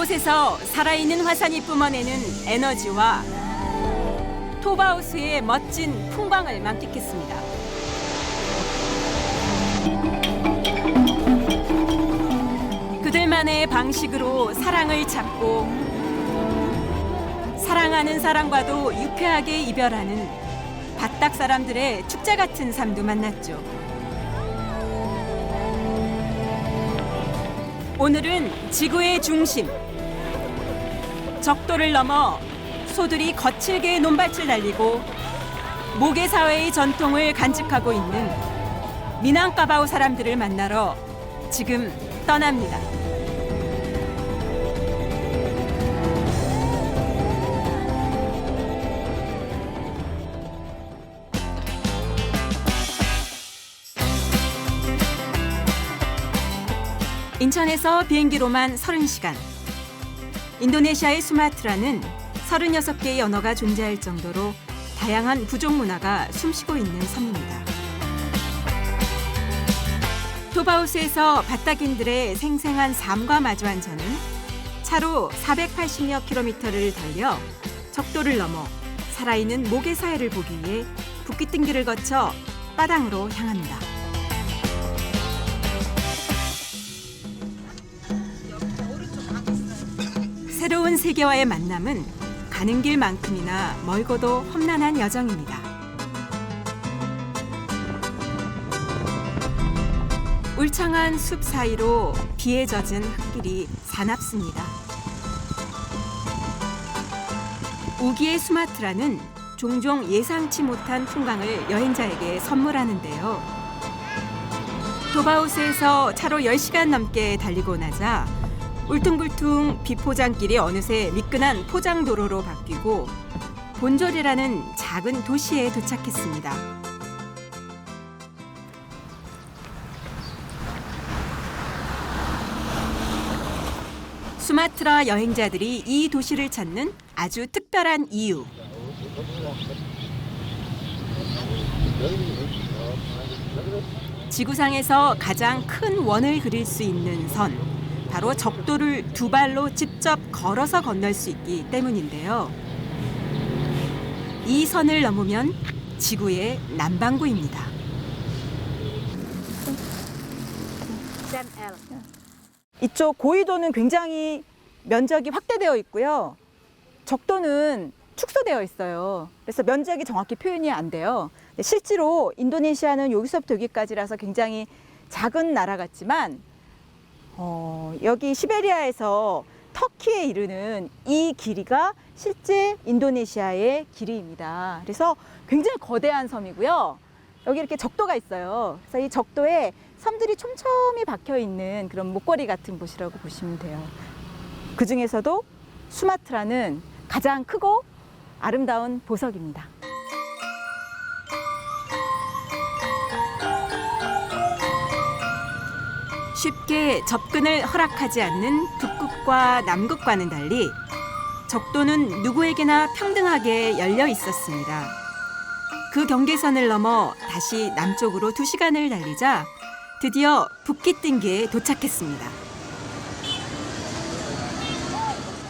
이곳에서 살아있는 화산이 뿜어내는 에너지와 토바우스의 멋진 풍광을 만끽했습니다. 그들만의 방식으로 사랑을 찾고 사랑하는 사람과도 유쾌하게 이별하는 바닥 사람들의 축제 같은 삶도 만났죠. 오늘은 지구의 중심, 적도를 넘어 소들이 거칠게 논밭을 달리고 모계사회의 전통을 간직하고 있는 미낭까바우 사람들을 만나러 지금 떠납니다. 인천에서 비행기로만 30시간. 인도네시아의 수마트라는 36개의 언어가 존재할 정도로 다양한 부족 문화가 숨쉬고 있는 섬입니다. 토바우스에서 바닥인들의 생생한 삶과 마주한 저는 차로 480여 킬로미터를 달려 적도를 넘어 살아있는 모계사회를 보기 위해 붓깃등기를 거쳐 빠당으로 향합니다. 새로운 세계와의 만남은 가는 길만큼이나 멀고도 험난한 여정입니다. 울창한 숲 사이로 비에 젖은 흙길이 사납습니다. 우기의 수마트라는 종종 예상치 못한 풍광을 여행자에게 선물하는데요. 토바우스에서 차로 10시간 넘게 달리고 나자 울퉁불퉁 비포장길이 어느새 미끈한 포장도로로 바뀌고 본졸이라는 작은 도시에 도착했습니다. 수마트라 여행자들이 이 도시를 찾는 아주 특별한 이유. 지구상에서 가장 큰 원을 그릴 수 있는 선. 바로 적도를 두 발로 직접 걸어서 건널 수 있기 때문인데요. 이 선을 넘으면 지구의 남반구입니다. 이쪽 고위도는 굉장히 면적이 확대되어 있고요. 적도는 축소되어 있어요. 그래서 면적이 정확히 표현이 안 돼요. 실제로 인도네시아는 여기서부터 여기까지라서 굉장히 작은 나라 같지만 여기 시베리아에서 터키에 이르는 이 길이가 실제 인도네시아의 길이입니다. 그래서 굉장히 거대한 섬이고요. 여기 이렇게 적도가 있어요. 그래서 이 적도에 섬들이 촘촘히 박혀 있는 그런 목걸이 같은 곳이라고 보시면 돼요. 그 중에서도 수마트라는 가장 크고 아름다운 보석입니다. 쉽게 접근을 허락하지 않는 북극과 남극과는 달리 적도는 누구에게나 평등하게 열려 있었습니다. 그 경계선을 넘어 다시 남쪽으로 2시간을 달리자 드디어 붓깃등기에 도착했습니다.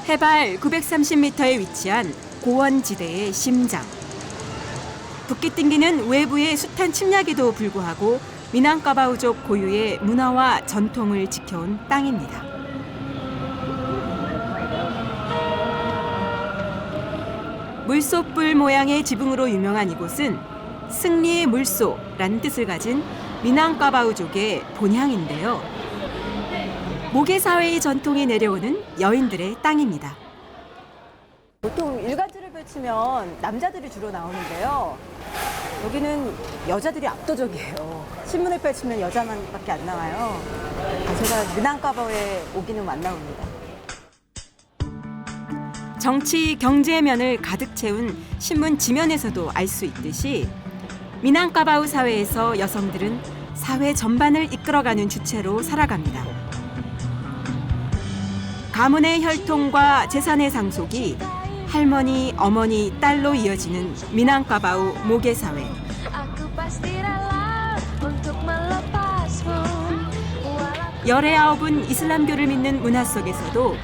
해발 930m에 위치한 고원지대의 심장. 붓깃등기는 외부의 숱한 침략에도 불구하고 미낭까바우족 고유의 문화와 전통을 지켜온 땅입니다. 물소뿔 모양의 지붕으로 유명한 이곳은 승리의 물소라는 뜻을 가진 미낭까바우족의 본향인데요. 모계사회의 전통이 내려오는 여인들의 땅입니다. 보통 일간지를 펼치면 남자들이 주로 나오는데요. 여기는 여자들이 압도적이에요. 신문을 펼치면 여자만밖에 안 나와요. 제가 미낭까바우에 오기는 안 나옵니다. 정치, 경제 면을 가득 채운 신문 지면에서도 알 수 있듯이 미낭까바우 사회에서 여성들은 사회 전반을 이끌어가는 주체로 살아갑니다. 가문의 혈통과 재산의 상속이 할머니, 어머니, 딸로 이어지는 미낭까바우 모계사회. 열의 아홉은 이슬람교를 믿는 문화 속에서도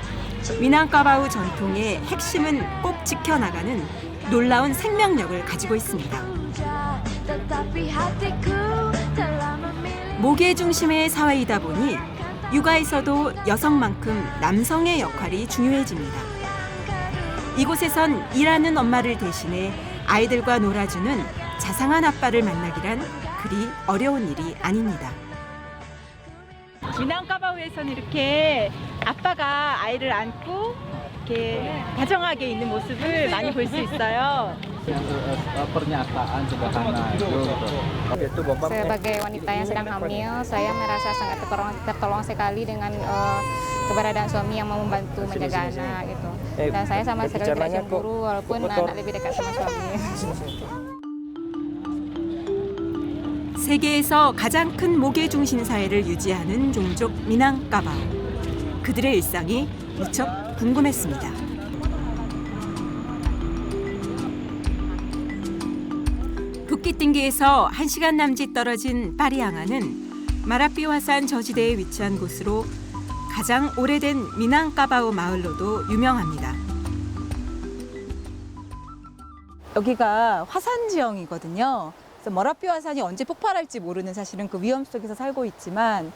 미낭까바우 전통의 핵심은 꼭 지켜나가는 놀라운 생명력을 가지고 있습니다. 목의 중심의 사회이다 보니 육아에서도 여성만큼 남성의 역할이 중요해집니다. 이곳에선 일하는 엄마를 대신해 아이들과 놀아주는 자상한 아빠를 만나기란 그리 어려운 일이 아닙니다. 미낭까바우에서는 이렇게 아빠가 아이를 안고 이렇게 다정하게 있는 모습을 많이 볼 수 있어요. Pernyataan sederhana itu Bapak Sebagai wanita yang sedang hamil, saya merasa sangat tertolong sekali dengan keberadaan suami yang mau membantu menjaga anak gitu. Dan saya sama sekali tidak cemburu walaupun anak lebih dekat sama suami. 세계에서 가장 큰 목의 중심 사회를 유지하는 종족 미낭까바우. 그들의 일상이 무척 궁금했습니다. 북기띵기에서 1시간 남짓 떨어진 파리앙아는 마라삐화산 저지대에 위치한 곳으로 가장 오래된 미낭까바우 마을로도 유명합니다. 여기가 화산 지형이거든요. 그래서 머라삐 화산이 언제 폭발할지 모르는 사실은 그 위험 속에서 살고 있지만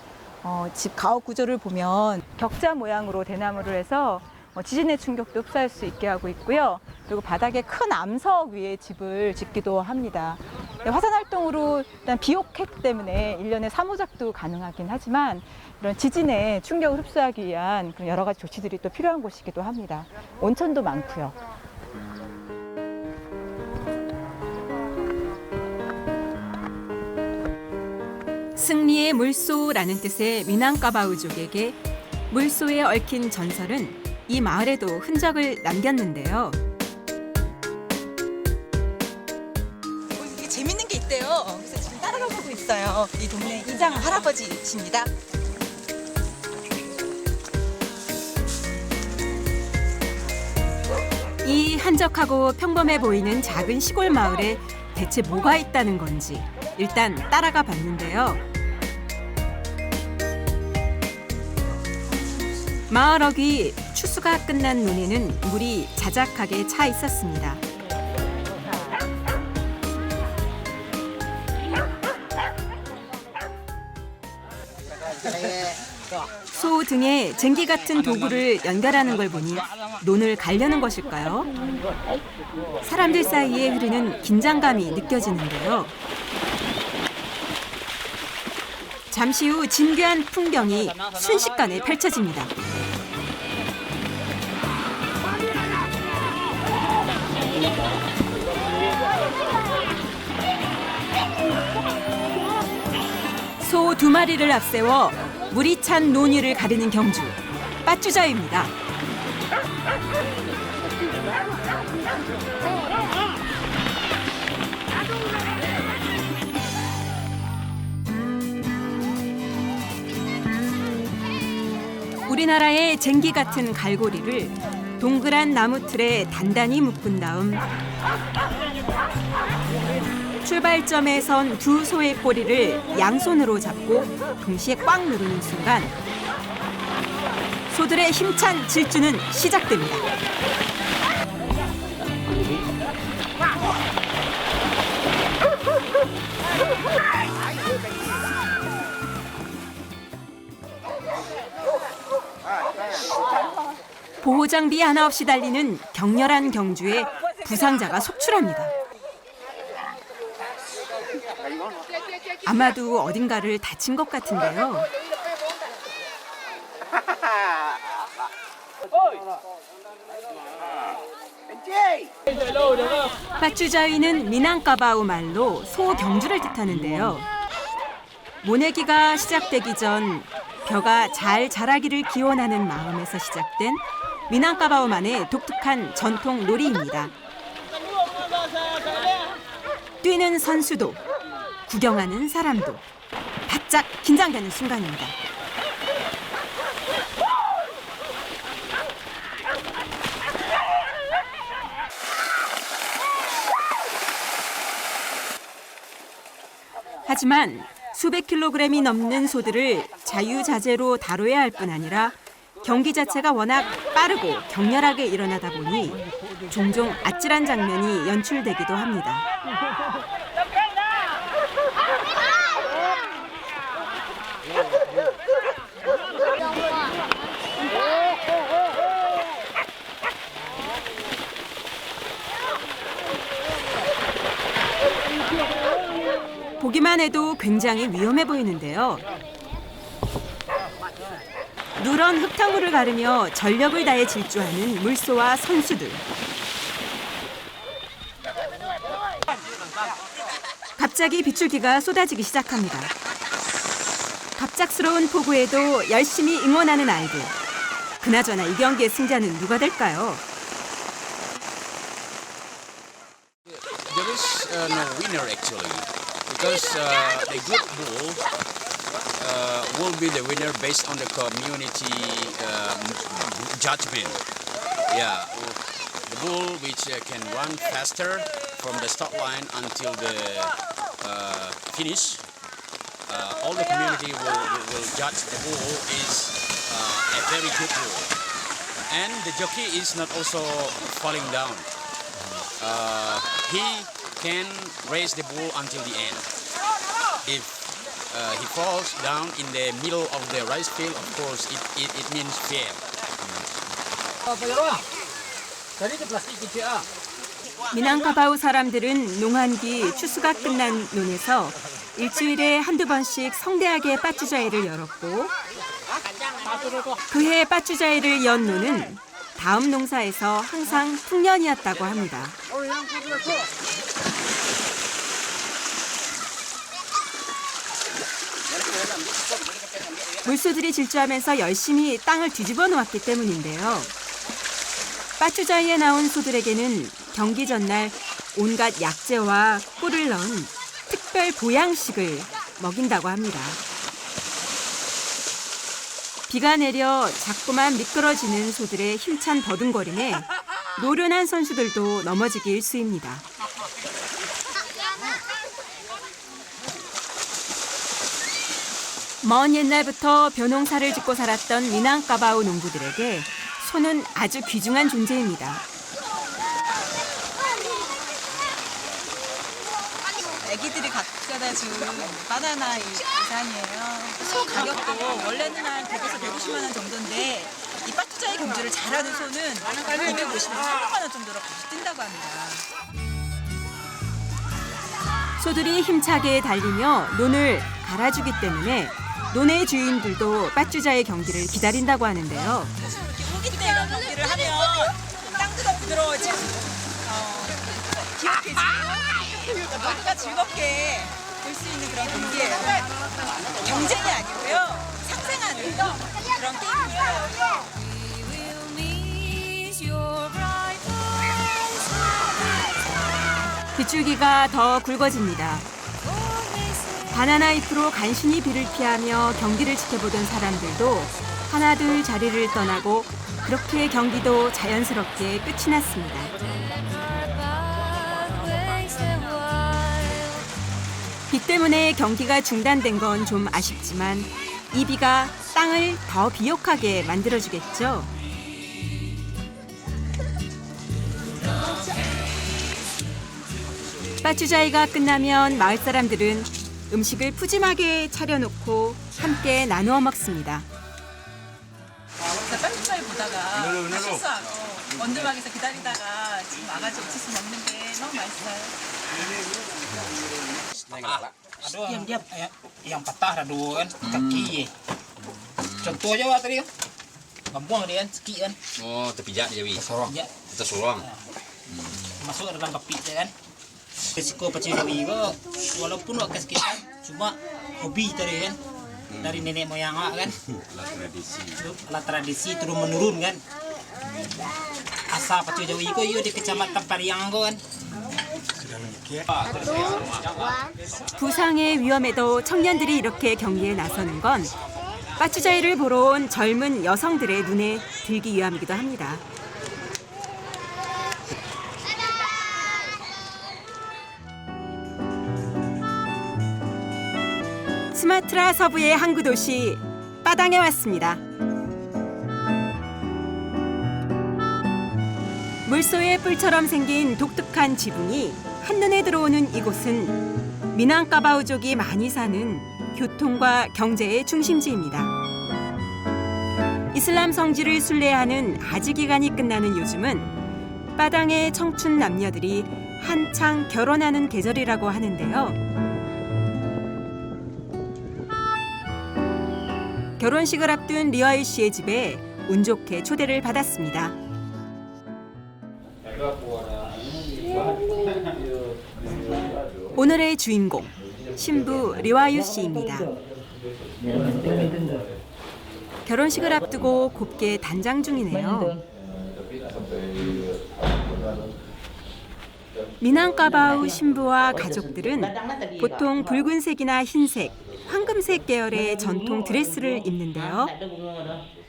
집 가옥 구조를 보면 격자 모양으로 대나무를 해서 지진의 충격도 흡수할 수 있게 하고 있고요. 그리고 바닥에 큰 암석 위에 집을 짓기도 합니다. 화산 활동으로 일단 비옥핵 때문에 1년에 3호작도 가능하긴 하지만 이런 지진의 충격을 흡수하기 위한 그런 여러 가지 조치들이 또 필요한 곳이기도 합니다. 온천도 많고요. 승리의 물소라는 뜻의 미낭까바우족에게 물소에 얽힌 전설은 이 마을에도 흔적을 남겼는데요. 이게 재밌는 게 있대요. 그래서 지금 따라가 보고 있어요. 이 동네 이장 할아버지십니다. 이 한적하고 평범해 보이는 작은 시골 마을에 대체 뭐가 있다는 건지 일단 따라가 봤는데요. 마을 어귀 추수가 끝난 논에는 물이 자작하게 차 있었습니다. 소 등에 쟁기 같은 도구를 연결하는 걸 보니 논을 가려는 것일까요? 사람들 사이에 흐르는 긴장감이 느껴지는데요. 잠시 후 진귀한 풍경이 순식간에 펼쳐집니다. 소 2마리를 앞세워 물이 찬 논 위를 가르는 경주, 빠쭈자입니다. 우리나라의 쟁기 같은 갈고리를 동그란 나무 틀에 단단히 묶은 다음 출발점에 선 두 소의 꼬리를 양손으로 잡고 동시에 꽉 누르는 순간 소들의 힘찬 질주는 시작됩니다. 보호장비 하나 없이 달리는 격렬한 경주에 부상자가 속출합니다. 아마도 어딘가를 다친 것 같은데요. 빠쭈자위는 미낭까바우 말로 소 경주를 뜻하는데요. 모내기가 시작되기 전 벼가 잘 자라기를 기원하는 마음에서 시작된 미낭까바우만의 독특한 전통 놀이입니다. 뛰는 선수도 구경하는 사람도 바짝 긴장되는 순간입니다. 하지만 수백 킬로그램이 넘는 소들을 자유자재로 다뤄야 할 뿐 아니라 경기 자체가 워낙 빠르고 격렬하게 일어나다 보니 종종 아찔한 장면이 연출되기도 합니다. 보기만 해도 굉장히 위험해 보이는데요. 누런 흙탕물을 가르며 전력을 다해 질주하는 물소와 선수들. 갑자기 빗줄기가 쏟아지기 시작합니다. 갑작스러운 폭우에도 열심히 응원하는 아이들. 그나저나 이 경기의 승자는 누가 될까요? There is no winner actually, because the good bull will be the winner based on the community judgment. Yeah, the bull which can run faster from the start line until the finish. All the community will judge the bull is a very good bull, and the jockey is not also falling down. He can raise the bull until the end. If he falls down in the middle of the rice field, of course, it means fair. 미난카바우 사람들은 농한기 추수가 끝난 논에서 일주일에 한두 번씩 성대하게 빠쭈자이를 열었고 그해 빠쭈자이를 연 논은 다음 농사에서 항상 풍년이었다고 합니다. 물소들이 질주하면서 열심히 땅을 뒤집어 놓았기 때문인데요. 빠쭈자이에 나온 소들에게는 경기 전날 온갖 약재와 꿀을 넣은 특별 보양식을 먹인다고 합니다. 비가 내려 자꾸만 미끄러지는 소들의 힘찬 버둥거림에 노련한 선수들도 넘어지기 일쑤입니다. 먼 옛날부터 벼농사를 짓고 살았던 미난카바우 농부들에게 소는 아주 귀중한 존재입니다. 애기들이 갖다 준 바나나 이상이에요. 소 가격도 원래는 한 100에서 150만 원 정도인데 이 빠투자의 경주를 잘하는 소는 250에서 300만 원 정도로 같이 뛴다고 합니다. 소들이 힘차게 달리며 논을 갈아주기 때문에 논의 주인들도 빠쭈자의 경기를 기다린다고 하는데요. 이렇게 우기 때 이런 경기를 하면 땅도 더 부드러워지고 기억해지고 모두가 즐겁게 볼 수 있는 그런 경기예요. 경쟁이 아니고요. 상생하는 그런 게임이에요. 빗줄기가 더 굵어집니다. 바나나 잎으로 간신히 비를 피하며 경기를 지켜보던 사람들도 하나둘 자리를 떠나고 그렇게 경기도 자연스럽게 끝이 났습니다. 비 때문에 경기가 중단된 건 좀 아쉽지만 이 비가 땅을 더 비옥하게 만들어주겠죠. 빠쭈자이가 끝나면 마을 사람들은 음식을 푸짐하게 차려놓고 함께 나누어 먹습니다. 빠투자이 보다가 실수하고 원두막에서 기다리다가 지금 와가지고 옥수수 먹는 게 너무 맛있어요. Diam-diam yang patah dah dua kan kaki. Contoh je lah tadi kan. Gambuang dia kan sikit kan. Oh, terpijak je wis. Ya, Tersorong. masuk dalam kepit dia kan. Risiko pecah jawi ke walaupun wak kesakitan cuma hobi tadi kan. Dari nenek moyang wak kan. Lah tradisi turun menurun kan. Asal pecah jawi ke yo di kecamatan Pariang kan. 부상의 위험에도 청년들이 이렇게 경기에 나서는 건 빠쭈자이를 보러 온 젊은 여성들의 눈에 들기 위함이기도 합니다. 스마트라 서부의 항구 도시 빠당에 왔습니다. 물소의 뿔처럼 생긴 독특한 지붕이 한눈에 들어오는 이곳은 미낭까바우족이 많이 사는 교통과 경제의 중심지입니다. 이슬람 성지를 순례하는 하지 기간이 끝나는 요즘은 빠당의 청춘 남녀들이 한창 결혼하는 계절이라고 하는데요. 결혼식을 앞둔 리와유 씨의 집에 운 좋게 초대를 받았습니다. 오늘의 주인공, 신부 리와유 씨입니다. 결혼식을 앞두고 곱게 단장 중이네요. 미낭까바우 신부와 가족들은 보통 붉은색이나 흰색, 황금색 계열의 전통 드레스를 입는데요.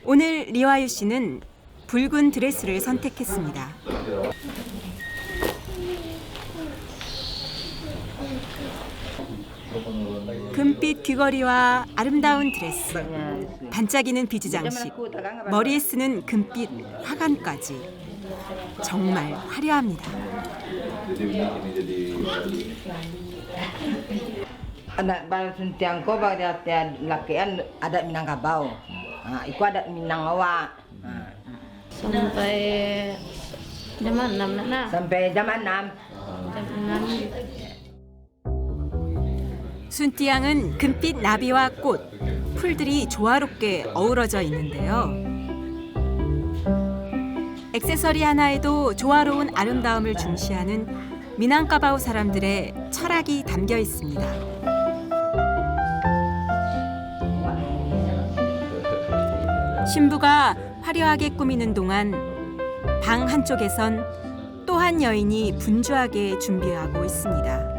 오늘 리와유 씨는 붉은 드레스를 선택했습니다. 금빛 귀걸이와 아름다운 드레스, 반짝이는 비즈 장식, 머리에 쓰는 금빛 화관까지 정말 화려합니다. Anak baru suntiang ko pada lakian adat Minangkabau. Iku adat Minang awak. Sampai zaman 6 nak. Sampai zaman 6. 순띠양은 금빛 나비와 꽃, 풀들이 조화롭게 어우러져 있는데요. 액세서리 하나에도 조화로운 아름다움을 중시하는 미낭까바우 사람들의 철학이 담겨 있습니다. 신부가 화려하게 꾸미는 동안 방 한쪽에선 또 한 여인이 분주하게 준비하고 있습니다.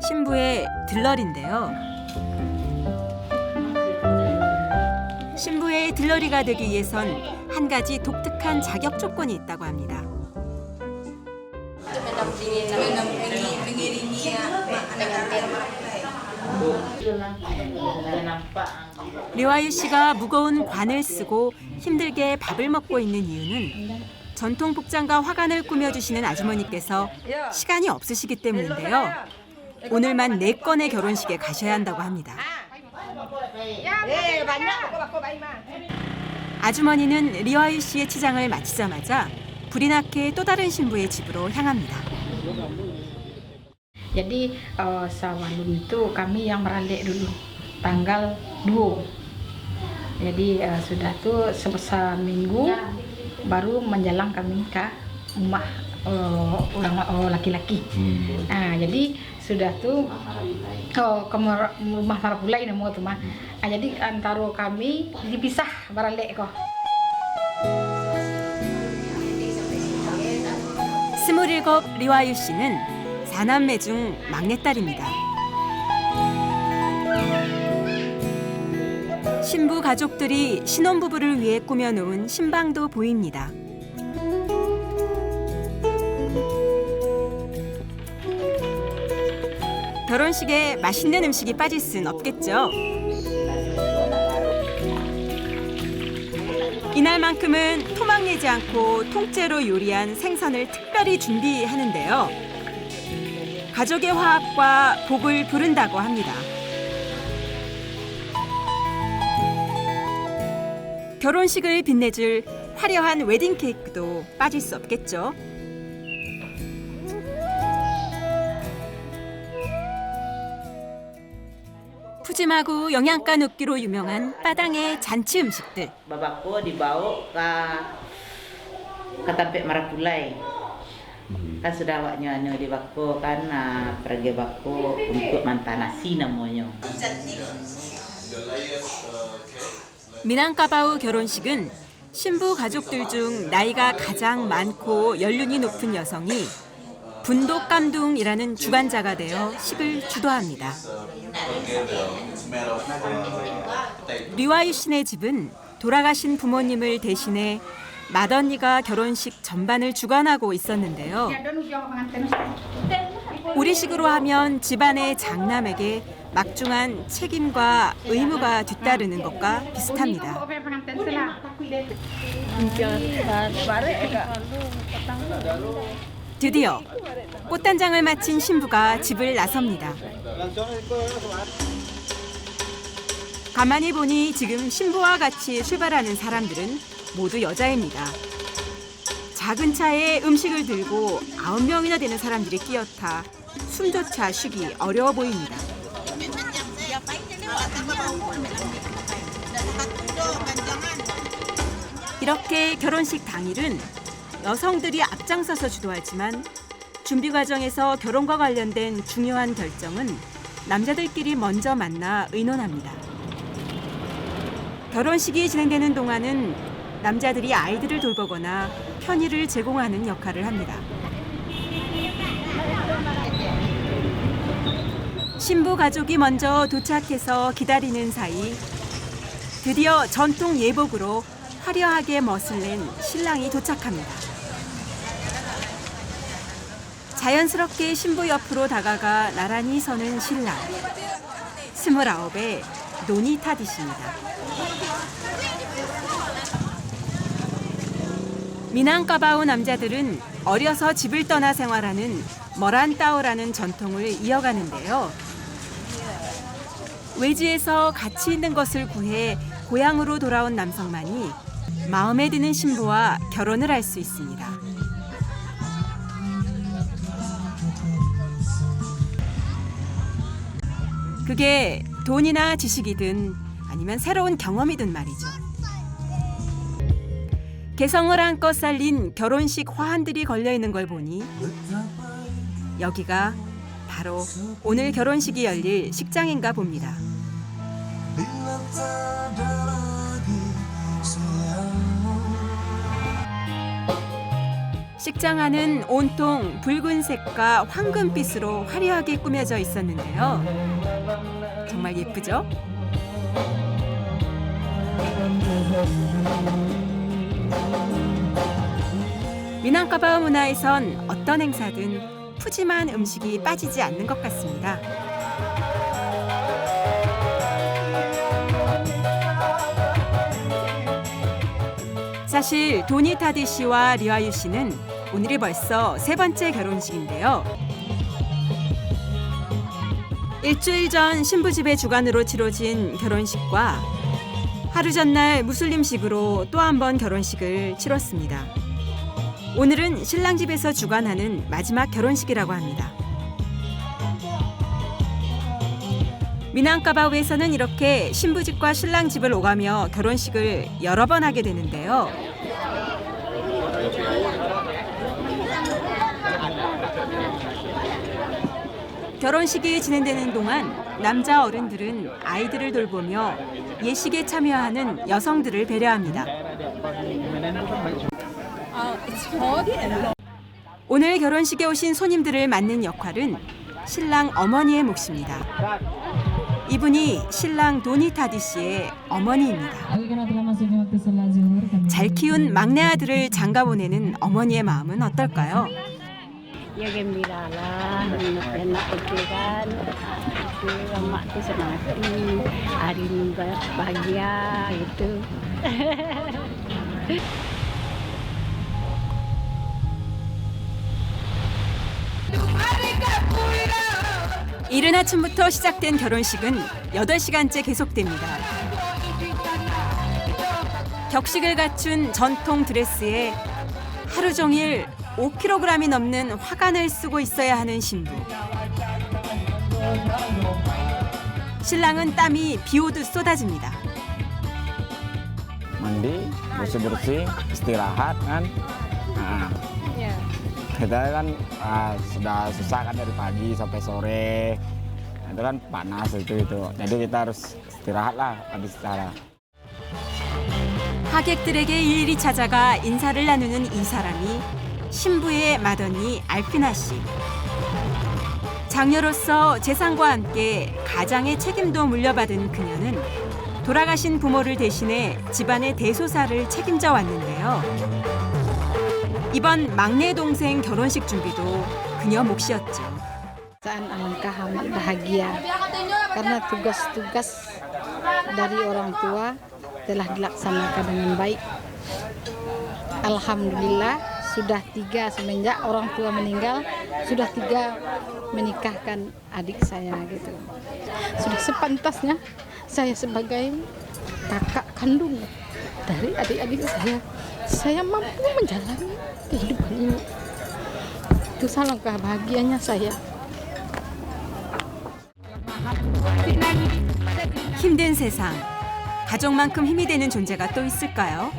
신부의 들러리인데요. 신부의 들러리가 되기 위해선 한 가지 독특한 자격 조건이 있다고 합니다. 리와유 씨가 무거운 관을 쓰고 힘들게 밥을 먹고 있는 이유는 전통 복장과 화관을 꾸며주시는 아주머니께서 시간이 없으시기 때문인데요. 오늘만 4건의 결혼식에 가셔야 한다고 합니다. 아주머니는 리와유 씨의 치장을 마치자마자 불이 나게 또 다른 신부의 집으로 향합니다. Jadi Sawalun itu kami yang meralik dulu tanggal 2. Jadi sudah tuh seminggu baru menjelang kami ke rumah orang laki-laki. Nah, jadi sudah tuh ke rumah Marapulai namo tuh mah. Jadi antara kami dipisah baralek kok. 27 리와유 씨는 4남매 중 막내딸입니다. 신부 가족들이 신혼부부를 위해 꾸며놓은 신방도 보입니다. 결혼식에 맛있는 음식이 빠질 순 없겠죠. 이날만큼은 토막 내지 않고 통째로 요리한 생선을 특별히 준비하는데요. 가족의 화합과 복을 부른다고 합니다. 결혼식을 빛내줄 화려한 웨딩 케이크도 빠질 수 없겠죠. 푸짐하고 영양가 높기로 유명한 빠당의 잔치 음식들. Bapakku dibawa ke Tampek Marapulai. Kan sudah awaknya di Bako kan pergi Bako untuk mantanasi namanya. 미낭까바우 결혼식은 신부 가족들 중 나이가 가장 많고 연륜이 높은 여성이 분독감둥이라는 주관자가 되어 식을 주도합니다. 리와유 씨네 집은 돌아가신 부모님을 대신해 맏언니가 결혼식 전반을 주관하고 있었는데요. 우리식으로 하면 집안의 장남에게 막중한 책임과 의무가 뒤따르는 것과 비슷합니다. 드디어 꽃단장을 마친 신부가 집을 나섭니다. 가만히 보니 지금 신부와 같이 출발하는 사람들은 모두 여자입니다. 작은 차에 음식을 들고 9명이나 되는 사람들이 끼어타 숨조차 쉬기 어려워 보입니다. 이렇게 결혼식 당일은 여성들이 앞장서서 주도하지만 준비 과정에서 결혼과 관련된 중요한 결정은 남자들끼리 먼저 만나 의논합니다. 결혼식이 진행되는 동안은 남자들이 아이들을 돌보거나 편의를 제공하는 역할을 합니다. 신부 가족이 먼저 도착해서 기다리는 사이 드디어 전통 예복으로 화려하게 멋을 낸 신랑이 도착합니다. 자연스럽게 신부 옆으로 다가가 나란히 서는 신랑. 29의 노니 타디씨입니다. 미낭까바오 남자들은 어려서 집을 떠나 생활하는 머란따오라는 전통을 이어가는데요. 외지에서 가치 있는 것을 구해 고향으로 돌아온 남성만이 마음에 드는 신부와 결혼을 할 수 있습니다. 그게 돈이나 지식이든 아니면 새로운 경험이든 말이죠. 개성을 한껏 살린 결혼식 화환들이 걸려있는 걸 보니 여기가 바로 오늘 결혼식이 열릴 식장인가 봅니다. 식장 안은 온통 붉은색과 황금빛으로 화려하게 꾸며져 있었는데요. 정말 예쁘죠? 미낭까바오 문화에선 어떤 행사든 푸짐한 음식이 빠지지 않는 것 같습니다. 사실 도니 타디 씨와 리와유 씨는 오늘이 벌써 3번째 결혼식인데요. 일주일 전 신부 집의 주관으로 치러진 결혼식과 하루 전날 무슬림식으로 또 한 번 결혼식을 치렀습니다. 오늘은 신랑 집에서 주관하는 마지막 결혼식이라고 합니다. 미낭까바오에서는 이렇게 신부 집과 신랑 집을 오가며 결혼식을 여러 번 하게 되는데요. 결혼식이 진행되는 동안 남자 어른들은 아이들을 돌보며 예식에 참여하는 여성들을 배려합니다. 오늘 결혼식에 오신 손님들을 맡는 역할은 신랑 어머니의 몫입니다. 이분이 신랑 도니 타디 씨의 어머니입니다. 잘 키운 막내 아들을 장가 보내는 어머니의 마음은 어떨까요? Ya gembira lah, enak kecil kan. Emak tuh senang hati, hari ini bahagia gitu. 이른 아침부터 시작된 결혼식은 8시간째 계속됩니다. 격식을 갖춘 전통 드레스에 하루 종일 5kg이 넘는 화관을 쓰고 있어야 하는 신부. 신랑은 땀이 비 오듯 쏟아집니다. Mandi, bersih-bersih, istirahat kan. Nah, kita kan sudah susah kan dari pagi sampai sore. Itu kan panas itu. Jadi kita harus istirahat lah habis acara. 하객들에게 일일이 찾아가 인사를 나누는 이 사람이 신부의 맏언니 알피나 씨. 장녀로서 재산과 함께 가장의 책임도 물려받은 그녀는 돌아가신 부모를 대신해 집안의 대소사를 책임져 왔는데요. 이번 막내 동생 결혼식 준비도 그녀 몫이었죠. Alangkah amat bahagia karena tugas-tugas dari orang tua telah dilaksanakan dengan baik. Alhamdulillah sudah 3 semenjak orang tua meninggal, sudah 3 menikahkan adik saya gitu. Sudah sepantasnya saya sebagai kakak kandung dari adik-adik saya mampu menjalani kehidupan ini. Itu alangkah bahagianya saya. 힘든 세상, 가족만큼 힘이 되는 존재가 또 있을까요?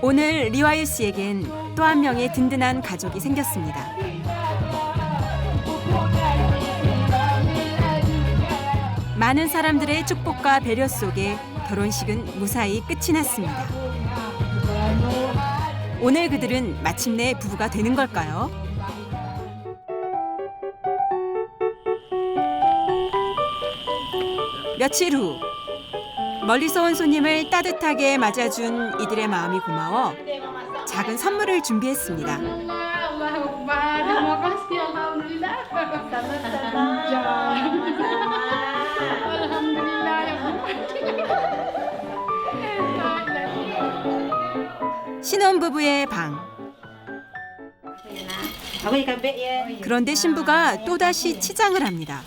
오늘 리와일 씨에겐 또 한 명의 든든한 가족이 생겼습니다. 많은 사람들의 축복과 배려 속에 결혼식은 무사히 끝이 났습니다. 오늘 그들은 마침내 부부가 되는 걸까요? 며칠 후 멀리서 온 손님을 따뜻하게 맞아준 이들의 마음이 고마워 작은 선물을 준비했습니다. 신혼부부의 방. 그런데 신부가 또다시 치장을 합니다.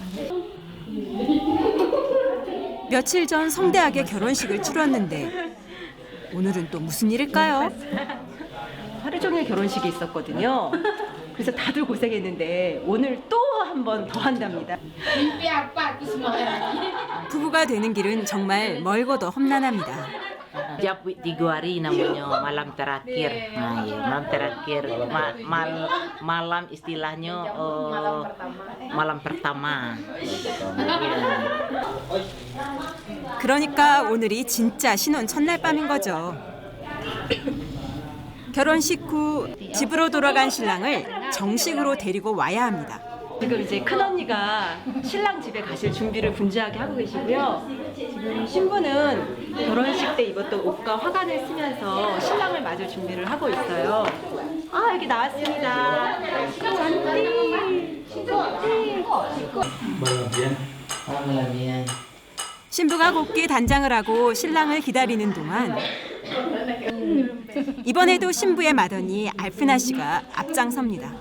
며칠 전 성대하게 결혼식을 치렀는데 오늘은 또 무슨 일일까요? 하루 종일 결혼식이 있었거든요. 그래서 다들 고생했는데 오늘 또 한 번 더 한답니다. 부부가 되는 길은 정말 멀고도 험난합니다. Japuit Tiguari namanya malam terakhir. Nah, ya, malam terakhir. Malam istilahnya malam pertama. 그러니까 오늘이 진짜 신혼 첫날 밤인 거죠. 결혼식 후 집으로 돌아간 신랑을 정식으로 데리고 와야 합니다. 지금 이제 큰언니가 신랑 집에 가실 준비를 분주하게 하고 계시고요. 지금 신부는 결혼식 때 입었던 옷과 화관을 쓰면서 신랑을 맞을 준비를 하고 있어요. 아, 여기 나왔습니다. 신부가 곱게 단장을 하고 신랑을 기다리는 동안 이번에도 신부의 맏언니 알프나 씨가 앞장섭니다.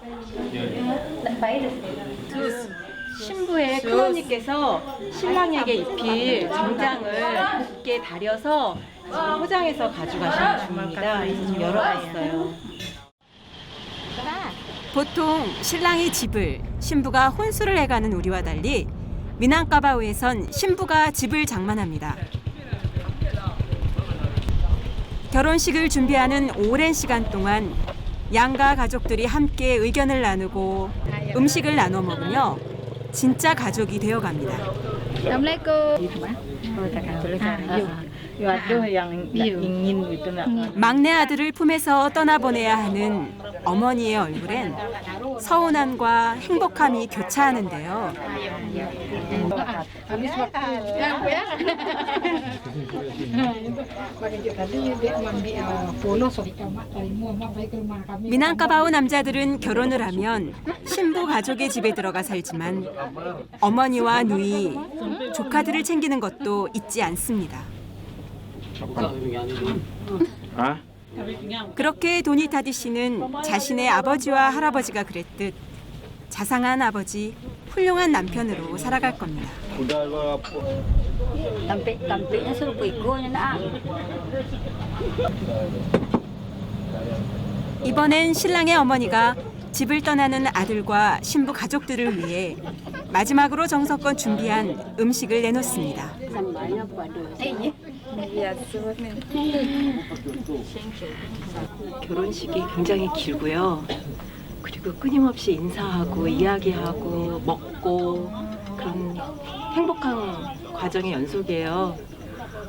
신부의 큰언니께서 신랑에게 입힐 정장을 곱게 다려서 지금 포장해서 가져가시는 중입니다. 그래서 좀 열어봤어요. 보통 신랑이 집을, 신부가 혼수를 해가는 우리와 달리 미낭까바우에선 신부가 집을 장만합니다. 결혼식을 준비하는 오랜 시간 동안 양가 가족들이 함께 의견을 나누고 음식을 나눠 먹으며 진짜 가족이 되어갑니다. 막내 아들을 품에서 떠나보내야 하는 어머니의 얼굴엔 서운함과 행복함이 교차하는데요. 미낭까바우 남자들은 결혼을 하면 신부 가족의 집에 들어가 살지만 어머니와 누이, 조카들을 챙기는 것도 잊지 않습니다. 그렇게 도니타디 씨는 자신의 아버지와 할아버지가 그랬듯 자상한 아버지, 훌륭한 남편으로 살아갈 겁니다. 이번엔 신랑의 어머니가 집을 떠나는 아들과 신부 가족들을 위해 마지막으로 정성껏 준비한 음식을 내놓습니다. 결혼식이 굉장히 길고요. 그리고 끊임없이 인사하고 이야기하고 먹고 그런 행복한 과정의 연속이에요.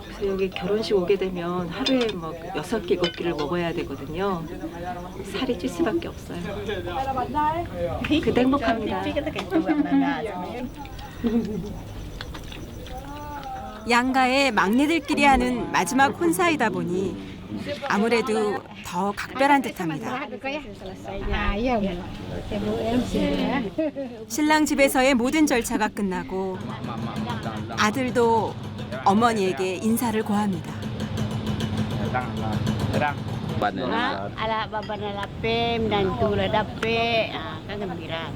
그래서 여기 결혼식 오게 되면 하루에 뭐 6끼, 7끼를 먹어야 되거든요. 살이 찔 수밖에 없어요. 그때 행복합니다. 양가의 막내들끼리 하는 마지막 혼사이다 보니 아무래도 더 각별한 듯합니다. 신랑 집에서의 모든 절차가 끝나고 아들도 어머니에게 인사를 고합니다. Ala baba na lape, menantu la dape, kan gembira.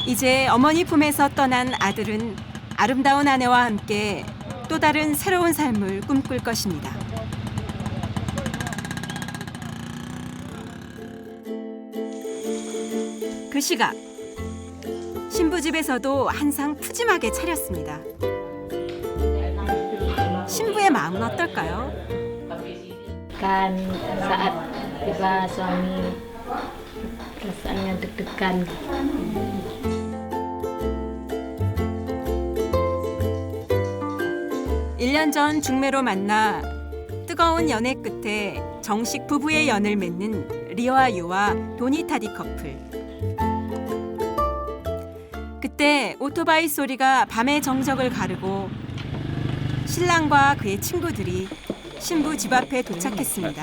이제 어머니 품에서 떠난 아들은 아름다운 아내와 함께 또 다른 새로운 삶을 꿈꿀 것입니다. 그 시각 신부 집에서도 한상 푸짐하게 차렸습니다. 신부의 마음은 어떨까요? Kan saat tiba suami perasaannya deg-degan. 1년 전 중매로 만나 뜨거운 연애 끝에 정식 부부의 연을 맺는 리와 유와 도니타디 커플. 그때 오토바이 소리가 밤의 정적을 가르고 신랑과 그의 친구들이 신부 집 앞에 도착했습니다.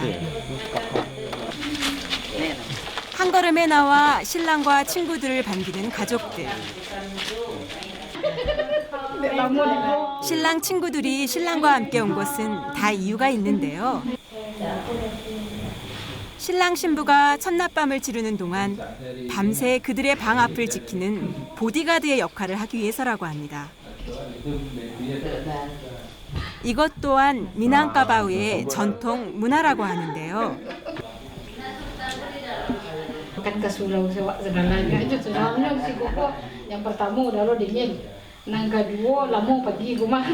한 걸음에 나와 신랑과 친구들을 반기는 가족들. 신랑 친구들이 신랑과 함께 온 것은 다 이유가 있는데요. 신랑 신부가 첫낮밤을 지르는 동안 밤새 그들의 방 앞을 지키는 보디가드의 역할을 하기 위해서라고 합니다. 이것 또한 미낭카바우의 전통 문화라고 하는데요. Kan ke surau sebenarnya itu sebenarnya si Koko yang pertama udah lo dingin, yang kedua lama pergi rumah.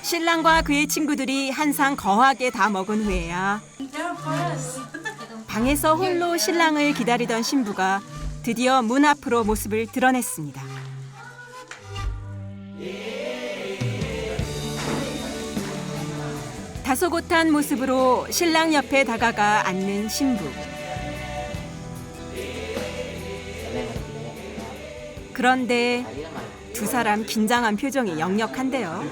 신랑과 그의 친구들이 한상 거하게 다 먹은 후에야 방에서 홀로 신랑을 기다리던 신부가 드디어 문 앞으로 모습을 드러냈습니다. 다소곳한 모습으로 신랑 옆에 다가가 앉는 신부. 그런데 두 사람 긴장한 표정이 역력한데요.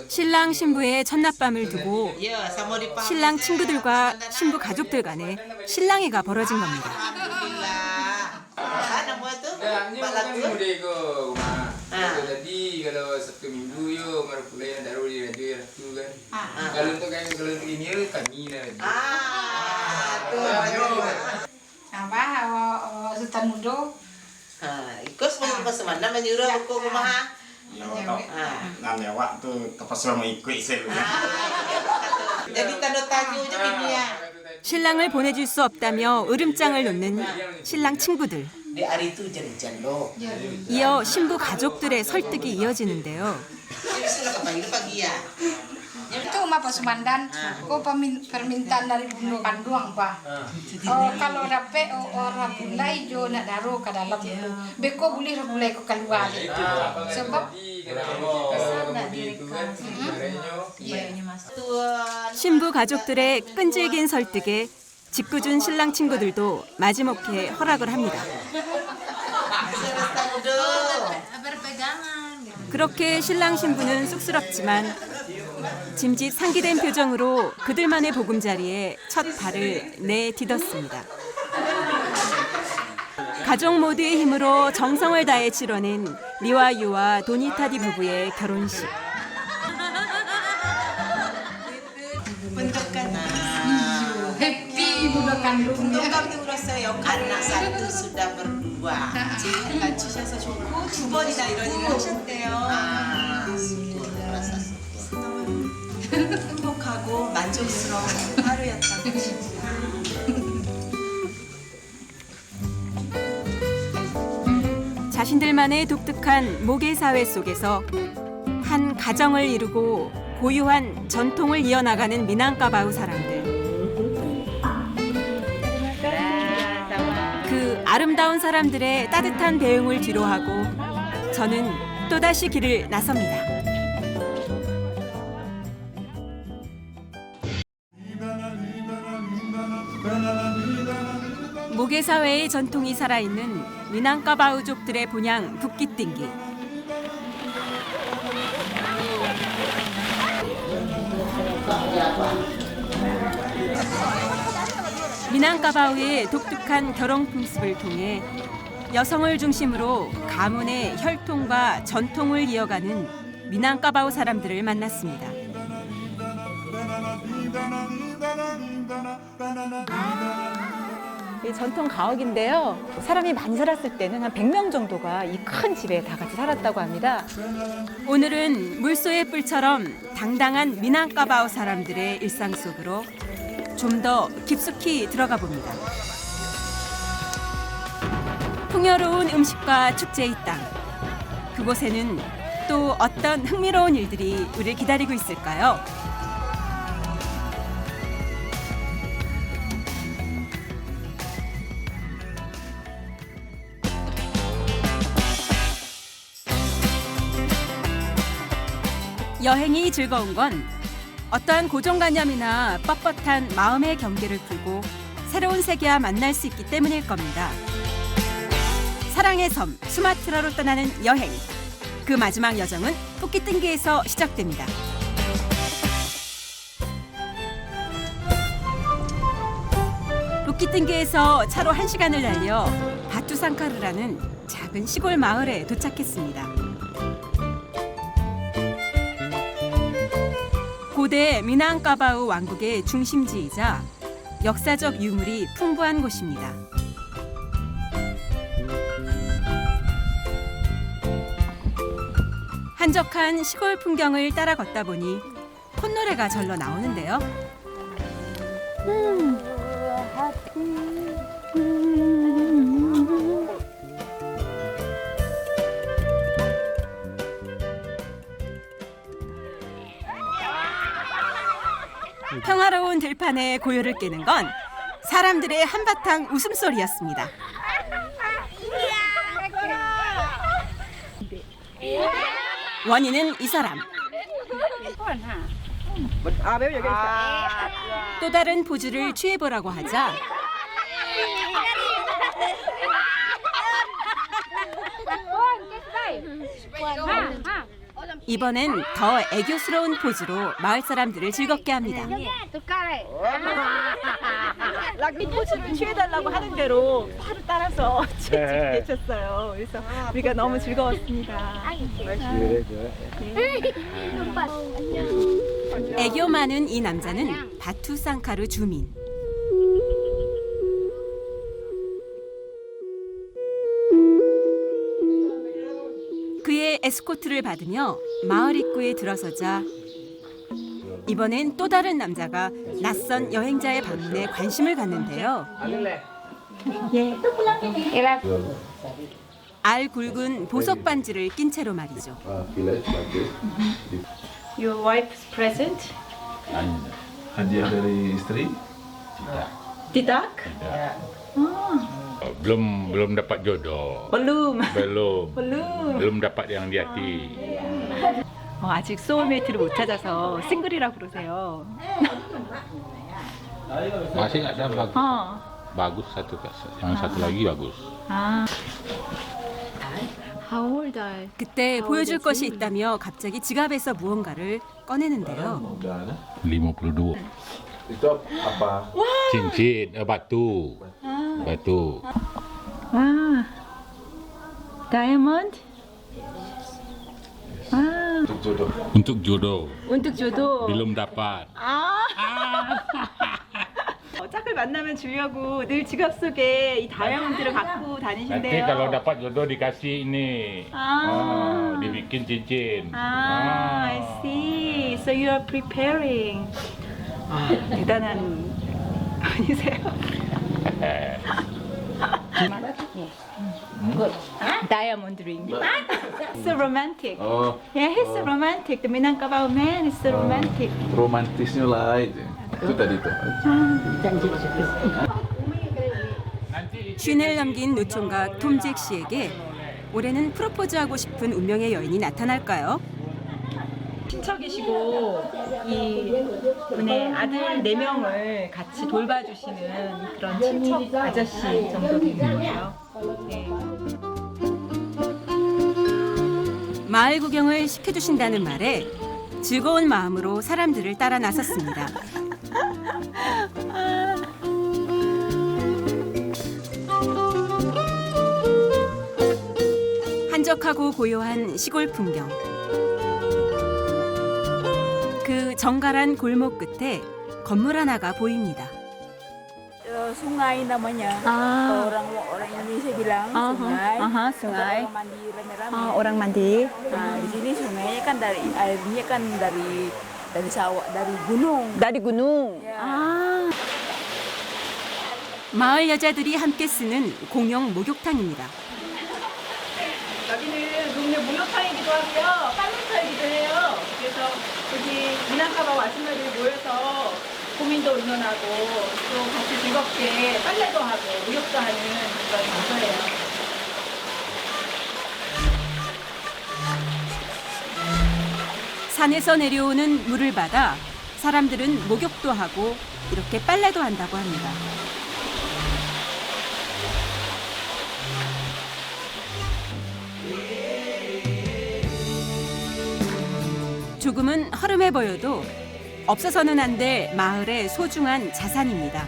신랑 신부의 첫낮밤을 두고 신랑 친구들과 신부 가족들 간에 실랑이가 벌어진 겁니다. Tadi kalau Sabtu Minggu yo baru pulai daru di radio tu kan. Kalau untuk ini kami dah. Apa Sultan Mudo? Ikut semana menyuruh aku rumah. Lewat tuh kepas mau ikut sel. Jadi tanda tajunya ini ya. 신랑을 보내줄 수 없다며 으름장을 놓는 신랑 친구들. 이어 신부 가족들의 설득이 이어지는데요. Itu mah Pasmandan, kok permintaan dari bunuh kanduang Pak. Kalau dapat orang bunda hijau nak daruh ke dalam dulu. Beko boleh ke keluar itu. Sebab 신부 가족들의 끈질긴 설득에 짓궂은 신랑 친구들도 마지못해 허락을 합니다. 그렇게 신랑 신부는 쑥스럽지만 짐짓 상기된 표정으로 그들만의 보금자리에 첫 발을 내딛었습니다. 가족 모두의 힘으로 정성을 다해 치러낸 리와 유와 도니타디 부부의 결혼식. bunuh kandungnya. 그랬어요. anak satu sudah berdua. 잘 갖추셔서 좋고 두 번이나 이런 일을 하셨대요. 행복하고 만족스러운 하루였다고 하십니다. 자신들만의 독특한 모계 사회 속에서 한 가정을 이루고 고유한 전통을 이어나가는 미낭카바우 사람들. 그 아름다운 사람들의 따뜻한 배웅을 뒤로하고 저는 또다시 길을 나섭니다. 모계사회의 전통이 살아있는 미낭까바우족들의 본향 붓깃띵기. 미낭까바우의 독특한 결혼 풍습을 통해 여성을 중심으로 가문의 혈통과 전통을 이어가는 미낭까바우 사람들을 만났습니다. 이 전통 가옥인데요. 사람이 많이 살았을 때는 한 100명 정도가 이 큰 집에 다 같이 살았다고 합니다. 오늘은 물소의 뿔처럼 당당한 미낭까바우 사람들의 일상 속으로 좀 더 깊숙이 들어가 봅니다. 풍요로운 음식과 축제의 땅. 그곳에는 또 어떤 흥미로운 일들이 우리를 기다리고 있을까요? 여행이 즐거운 건 어떠한 고정관념이나 뻣뻣한 마음의 경계를 풀고 새로운 세계와 만날 수 있기 때문일 겁니다. 사랑의 섬 수마트라로 떠나는 여행. 그 마지막 여정은 붓깃띵기에서 시작됩니다. 붓깃띵기에서 차로 1시간을 달려 바투상카르라는 작은 시골 마을에 도착했습니다. 고대 미낭까바우 왕국의 중심지이자 역사적 유물이 풍부한 곳입니다. 한적한 시골 풍경을 따라 걷다 보니 콧노래가 절로 나오는데요. 평화로운 들판에 고요를 깨는 건 사람들의 한바탕 웃음소리였습니다. 원인은 이 사람. 또 다른 포즈를 취해보라고 하자 이번엔 더 애교스러운 포즈로 마을 사람들을 즐겁게 합니다. 락비 포즈를 취해달라고 하는 대로 바로 따라서 취해주셨어요. 그래서 우리가 너무 즐거웠습니다. 애교 많은 이 남자는 바투상카르 주민. 그의 에스코트를 받으며 마을 입구에 들어서자 이번엔 또 다른 남자가 낯선 여행자의 방문에 관심을 갖는데요. 알 굵은 보석 반지를 낀 채로 말이죠. Your wife's present? Hadiah dari istri? Tidak. Belum dapat jodoh. belum. Belum dapat yang di hati. 아직 소울메이트를 못 찾아서 싱글이라고 그러세요. Masih ada bagus satu, yang satu lagi bagus. How old are you? 그때 보여줄 것이 있다며 갑자기 지갑에서 무언가를 꺼내는데요. 52. Itu apa? Cincin, batu. Batu. 와, 다이아몬드? 와, Untuk jodoh. untuk jodoh. Belum dapat. 짝을 만나면 주려고 늘 지갑 속에 이 다이아몬드를 갖고 Nanti 다니신대요. kalau dapat jodoh dikasih ini. Dibikin cincin. I see. So you are preparing. 대단한 분이세요. Diamond ring. So romantic. Oh, Yeah, he's so romantic. The Minangkabau man is so romantic. romantisnya lain. Itu tadi tuh. 쉰을 넘긴 노총각 톰잭 씨에게 올해는 프로포즈하고 싶은 운명의 여인이 나타날까요? 친척이시고 이 분의 아들 4명을 같이 돌봐주시는 그런 친척 아저씨 정도 되는데요. 네. 마을 구경을 시켜주신다는 말에 즐거운 마음으로 사람들을 따라 나섰습니다. 한적하고 고요한 시골 풍경. 그 정갈한 골목 끝에 건물 하나가 보입니다. Sungai namanya. Orang Indonesia bilang sungai. sungai. Orang mandi rame-rame. orang mandi. Nah, di sini sungainya kan dari airnya kan dari sawah, dari gunung. Dari gunung. 마을 여자들이 함께 쓰는 공용 목욕탕입니다. 여기는 동네 목욕탕이기도 하고요, 빨래터이기도 해요. 그래서 여기 미나카바오 아줌마들이 모여서 고민도 의논하고 또 같이 즐겁게 빨래도 하고 목욕도 하는 그런 장소예요. 산에서 내려오는 물을 받아 사람들은 목욕도 하고 이렇게 빨래도 한다고 합니다. 조금은 허름해 보여도 없어서는 안 될 마을의 소중한 자산입니다.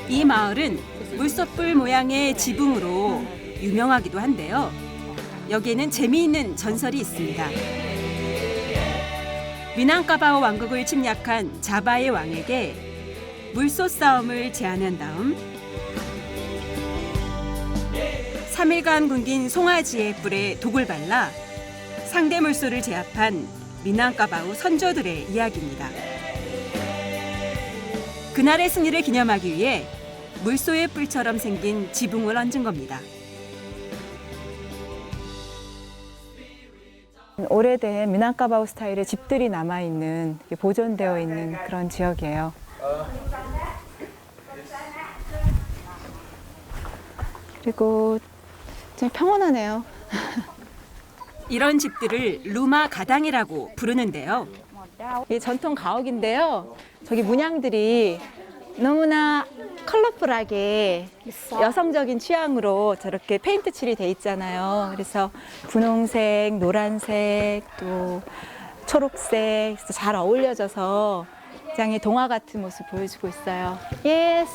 이 마을은 물솥불 모양의 지붕으로 유명하기도 한데요. 여기에는 재미있는 전설이 있습니다. 미낭카바오 왕국을 침략한 자바의 왕에게 물솥 싸움을 제안한 다음 3일간 굶긴 송아지의 뿔에 독을 발라 상대 물소를 제압한 미낭카바오 선조들의 이야기입니다. 그날의 승리를 기념하기 위해 물소의 뿔처럼 생긴 지붕을 얹은 겁니다. 오래된 미낭카바오 스타일의 집들이 남아있는, 보존되어 있는 그런 지역이에요. 그리고 좀 평온하네요. 이런 집들을 루마 가당이라고 부르는데요. 이 전통 가옥인데요. 저기 문양들이 너무나 컬러풀하게 여성적인 취향으로 저렇게 페인트 칠이 돼 있잖아요. 그래서 분홍색, 노란색, 또 초록색 그래서 잘 어울려져서 굉장히 동화 같은 모습 보여주고 있어요. 예스.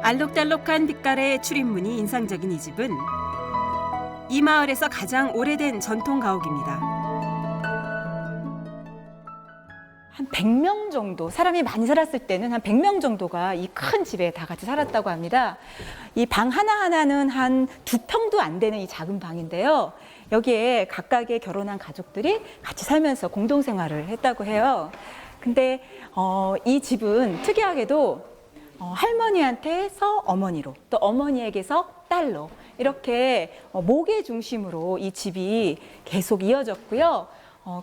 알록달록한 빛깔의 출입문이 인상적인 이 집은 이 마을에서 가장 오래된 전통 가옥입니다. 한 100명 정도, 사람이 많이 살았을 때는 한 100명 정도가 이 큰 집에 다 같이 살았다고 합니다. 이 방 하나하나는 한 2평도 안 되는 이 작은 방인데요. 여기에 각각의 결혼한 가족들이 같이 살면서 공동생활을 했다고 해요. 근데 이 집은 특이하게도 할머니한테서 어머니로, 또 어머니에게서 딸로 이렇게 모계 중심으로 이 집이 계속 이어졌고요.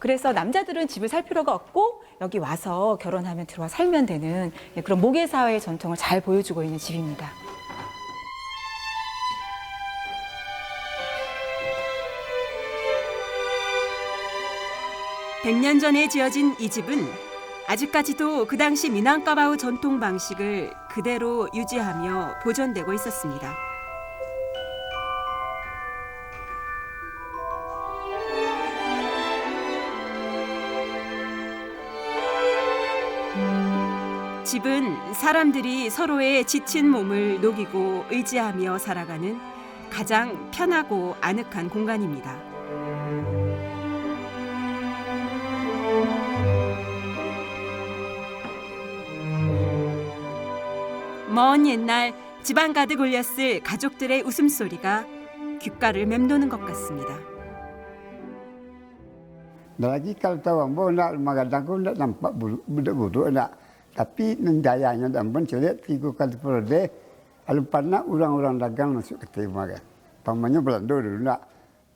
그래서 남자들은 집을 살 필요가 없고 여기 와서 결혼하면 들어와 살면 되는 그런 모계 사회의 전통을 잘 보여주고 있는 집입니다. (100년) 전에 지어진 이 집은 아직까지도 그 당시 미낭카바오 전통 방식을 그대로 유지하며 보존되고 있었습니다. 집은 사람들이 서로의 지친 몸을 녹이고 의지하며 살아가는 가장 편하고 아늑한 공간입니다. 먼 옛날 집안 가득 울렸을 가족들의 웃음소리가 귓가를 맴도는 것 같습니다. Lagi kalau tahu ambo nak magadang ko nak nampak budak-budak nak. Tapi nendayanya dan pun celik 3 kali per day. Belum pernah orang-orang dagang masuk ke tempat makan. Pamannya Belanda dulu nak.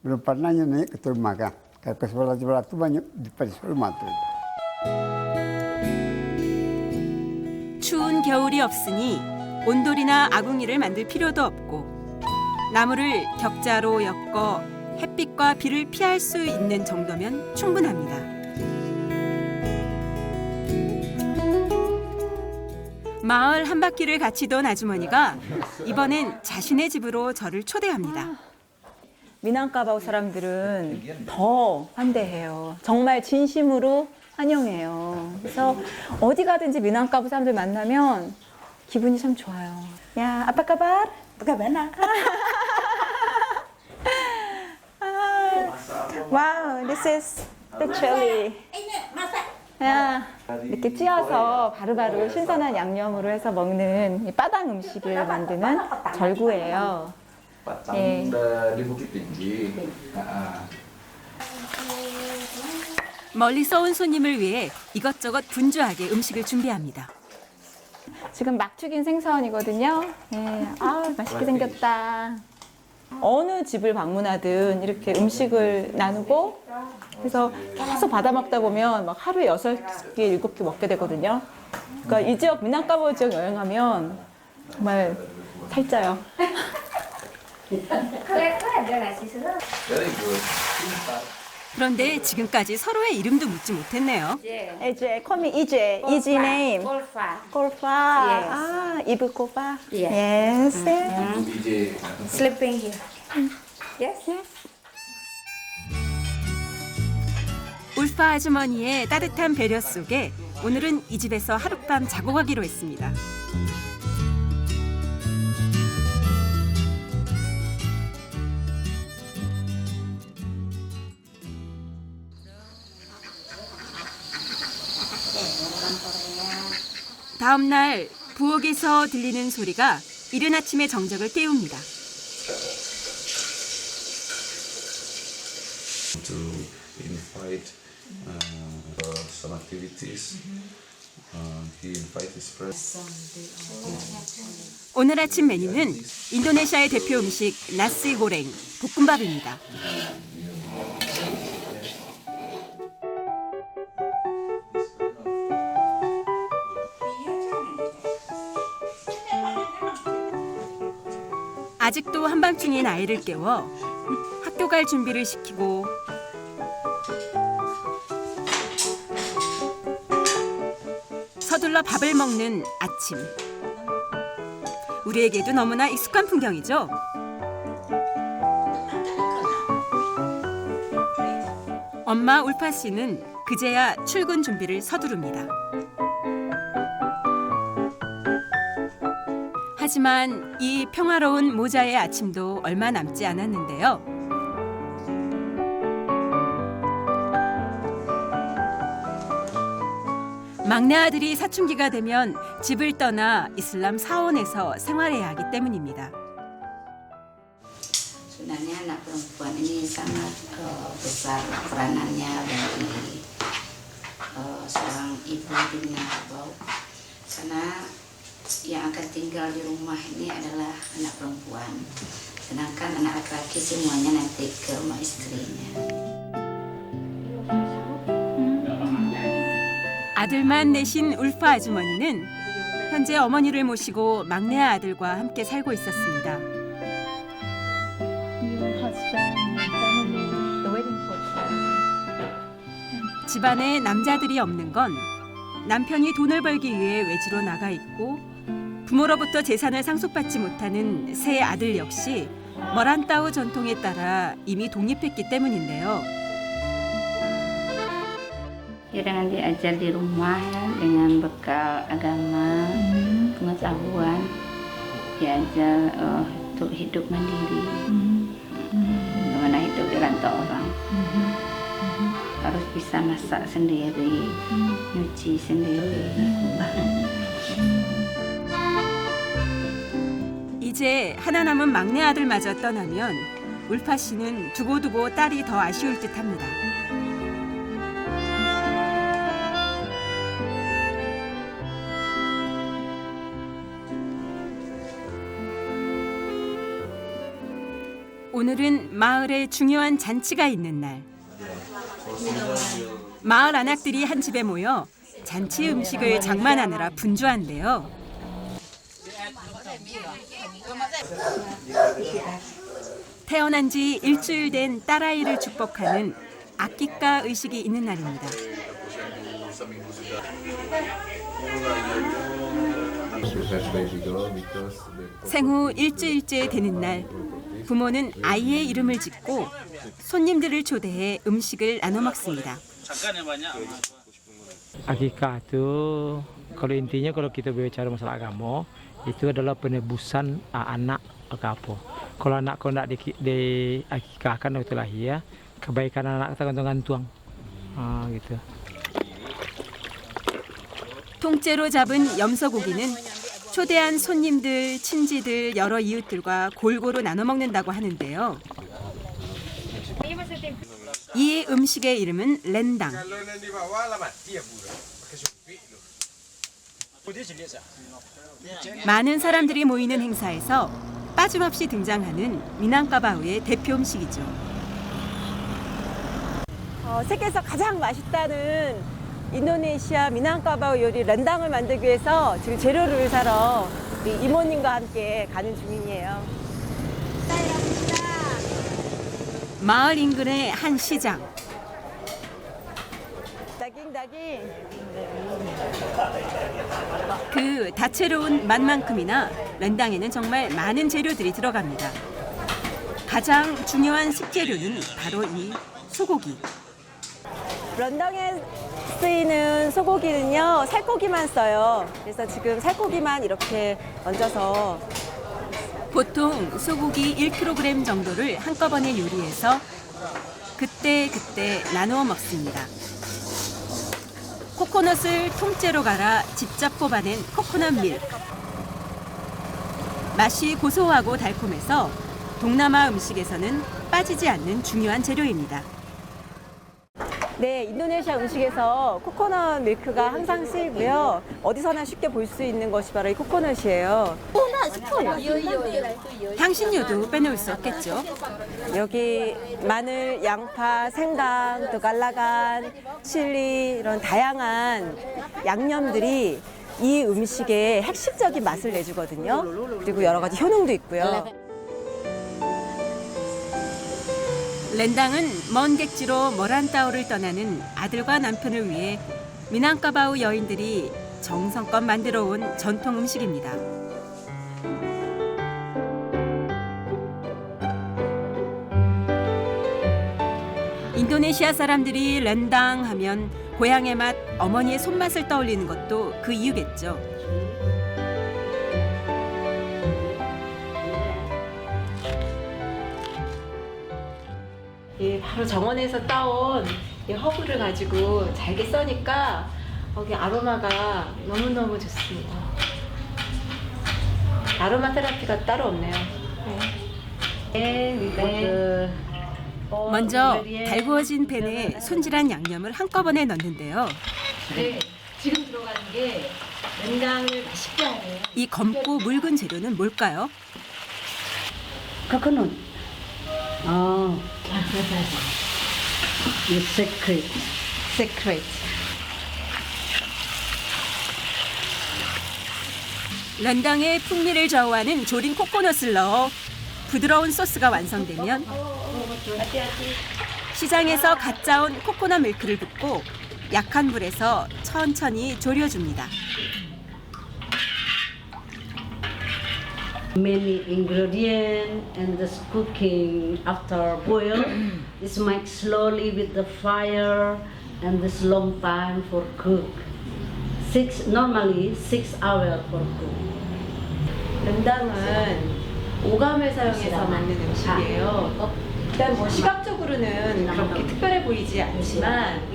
Belum pernahnya naik ke tempat makan. Kalau ke sebelah-sebelah tu banyak di pasar matu. 추운 겨울이 없으니 온돌이나 아궁이를 만들 필요도 없고 나무를 격자로 엮어 햇빛과 비를 피할 수 있는 정도면 충분합니다. 마을 한 바퀴를 같이 돈 아주머니가 이번엔 자신의 집으로 저를 초대합니다. 미난카바오 사람들은 더 환대해요. 정말 진심으로 환영해요. 그래서 어디 가든지 미난카바오 사람들 만나면 기분이 참 좋아요. 야, 아빠 카bar? Bagaimana? Wow, this is literally. 야, 이렇게 찧어서 바로바로 신선한 양념으로 해서 먹는 이 빠당 음식을 만드는 절구예요. Padang di Bukit Tinggi. 멀리서 온 손님을 위해 이것저것 분주하게 음식을 준비합니다. 지금 막 죽인 생선이거든요. 네. 아, 맛있게 생겼다. 어느 집을 방문하든 이렇게 음식을 나누고 그래서 계속 받아 먹다 보면 막 하루에 6개, 7개 먹게 되거든요. 그러니까 이 지역, 미난카바오 지역 여행하면 정말 살쪄요. 그런데 지금까지 서로의 이름도 묻지 못했네요. 이제, call me 이제, easy name. 골파. 아, 이브코파. Yes. Sleeping here. Yes. 울파 아주머니의 따뜻한 배려 속에 오늘은 이 집에서 하룻밤 자고 가기로 했습니다. 다음 날 부엌에서 들리는 소리가 이른 아침의 정적을 깨웁니다. To invite some activities. He invite his friends. 오늘 아침 메뉴는 인도네시아의 대표 음식 나시 고랭, 볶음밥입니다. 아직도 한밤중인 아이를 깨워 학교 갈 준비를 시키고 서둘러 밥을 먹는 아침. 우리에게도 너무나 익숙한 풍경이죠. 엄마 울파 씨는 그제야 출근 준비를 서두릅니다. 하지만 이 평화로운 모자의 아침도 얼마 남지 않았는데요. 막내 아들이 사춘기가 되면 집을 떠나 이슬람 사원에서 생활해야 하기 때문입니다. Sebenarnya anak perempuan ini sangat besar peranannya bagi seorang ibu di Minangkabau. Karena yang akan tinggal di rumah ini adalah anak perempuan. Sedangkan anak laki-laki semuanya nanti ke rumah istrinya. 아들만 내신 울파 아주머니는 현재 어머니를 모시고 막내 아들과 함께 살고 있었습니다. 집안에 남자들이 없는 건 남편이 돈을 벌기 위해 외지로 나가 있고 부모로부터 재산을 상속받지 못하는 세 아들 역시 머란따우 전통에 따라 이미 독립했기 때문인데요. Ya dengan diajar di rumah ya, dengan bekal agama, pengetahuan, diajar untuk hidup mandiri, bagaimana hidup di rantau orang, harus bisa masak sendiri, nyuci sendiri. 이제 하나 남은 막내 아들마저 떠나면 울파 씨는 두고두고 딸이 더 아쉬울 듯합니다. 오늘은 마을에 중요한 잔치가 있는 날. 마을 안악들이 한 집에 모여 잔치 음식을 장만하느라 분주한데요. 태어난 지 일주일 된 딸아이를 축복하는 아끼까 의식이 있는 날입니다. 생후 일주일째 되는 날, 부모는 아이의 이름을 짓고 손님들을 초대해 음식을 나눠 먹습니다. Akikah itu kalau intinya kalau kita bicara masalah agama itu adalah penebusan anak apa. Kalau anak kau nak di akikahkan waktu lahir, kebaikan anak tergantung-gantung. gitu. 통째로 잡은 염소고기는 초대한 손님들, 친지들, 여러 이웃들과 골고루 나눠 먹는다고 하는데요. 이 음식의 이름은 렌당. 많은 사람들이 모이는 행사에서 빠짐없이 등장하는 미낭까바우의 대표 음식이죠. 세계에서 가장 맛있다는 인도네시아 미낭까바우 요리 렌당을 만들기 위해서 지금 재료를 사러 우리 이모님과 함께 가는 중이에요. 마을 인근의 한 시장. 그 다채로운 맛만큼이나 렌당에는 정말 많은 재료들이 들어갑니다. 가장 중요한 식재료는 바로 이 소고기. 렌당에 쓰이는 소고기는요, 살코기만 써요. 그래서 지금 살코기만 이렇게 얹어서 보통 소고기 1kg 정도를 한꺼번에 요리해서 그때 나누어 먹습니다. 코코넛을 통째로 갈아 직접 뽑아낸 코코넛 밀크. 맛이 고소하고 달콤해서 동남아 음식에서는 빠지지 않는 중요한 재료입니다. 네, 인도네시아 음식에서 코코넛 밀크가 항상 쓰이고요. 어디서나 쉽게 볼 수 있는 것이 바로 이 코코넛이에요. 향신료도 빼놓을 수 없겠죠. 여기 마늘, 양파, 생강, 또 갈라간, 칠리 이런 다양한 양념들이 이 음식의 핵심적인 맛을 내주거든요. 그리고 여러 가지 효능도 있고요. 렌당은 먼 객지로 모란타오를 떠나는 아들과 남편을 위해 미낭까바우 여인들이 정성껏 만들어 온 전통 음식입니다. 인도네시아 사람들이 렌당 하면 고향의 맛, 어머니의 손맛을 떠올리는 것도 그 이유겠죠. 바로 정원에서 따온 이 허브를 가지고 잘게 써니까 거기 아로마가 너무너무 좋습니다. 아로마 테라피가 따로 없네요. 먼저 달구어진 팬에 손질한 양념을 한꺼번에 넣는데요. 네, 지금 들어가는 게 렌당을 맛있게 하네요. 이 검고 묽은 재료는 뭘까요? 코코넛. The secret. 렌당의 풍미를 좌우하는 조린 코코넛을 넣어 부드러운 소스가 완성되면 시장에서 갓 짜온 코코넛 밀크를 붓고 약한 불에서 천천히 졸여줍니다. Many ingredients and this cooking after boil is made slowly with the fire and this long time for cook. Normally 6 hours for cook. 렌당은 오감을 사용해서 만든 음식이에요. 일단 뭐 시각적으로는 그렇게 특별해 보이지 않지만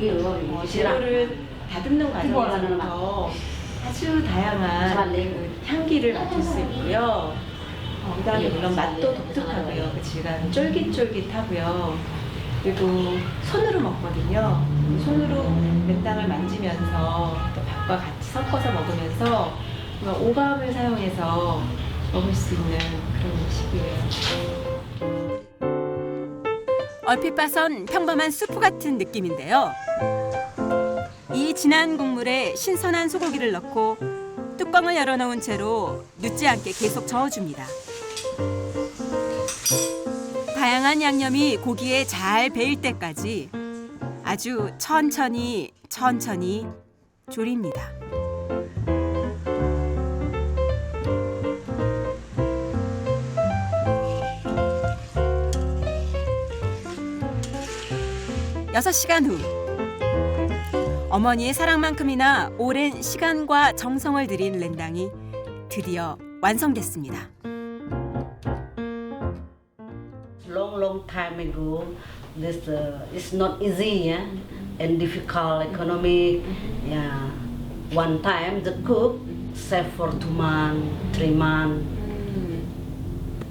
재료를 다듬는 과정에서부터 아주 다양한 그 향기를 맡을 수 있고요. 그다음에 물론 맛도 독특하고요. 그 질감 쫄깃쫄깃하고요. 그리고 손으로 먹거든요. 손으로 렌당을 만지면서 또 밥과 같이 섞어서 먹으면서 오감을 사용해서 먹을 수 있는 그런 음식이에요. 얼핏 봐선 평범한 수프 같은 느낌인데요. 이 진한 국물에 신선한 소고기를 넣고 뚜껑을 열어놓은 채로 눕지 않게 계속 저어줍니다. 다양한 양념이 고기에 잘 배일 때까지 아주 천천히 졸입니다. 여섯 시간 후 어머니의 사랑만큼이나 오랜 시간과 정성을 들인 렌당이 드디어 완성됐습니다. Long time ago, this is not easy, yeah, and difficult economic. Yeah, one time the cook saved for 2 months, 3 months,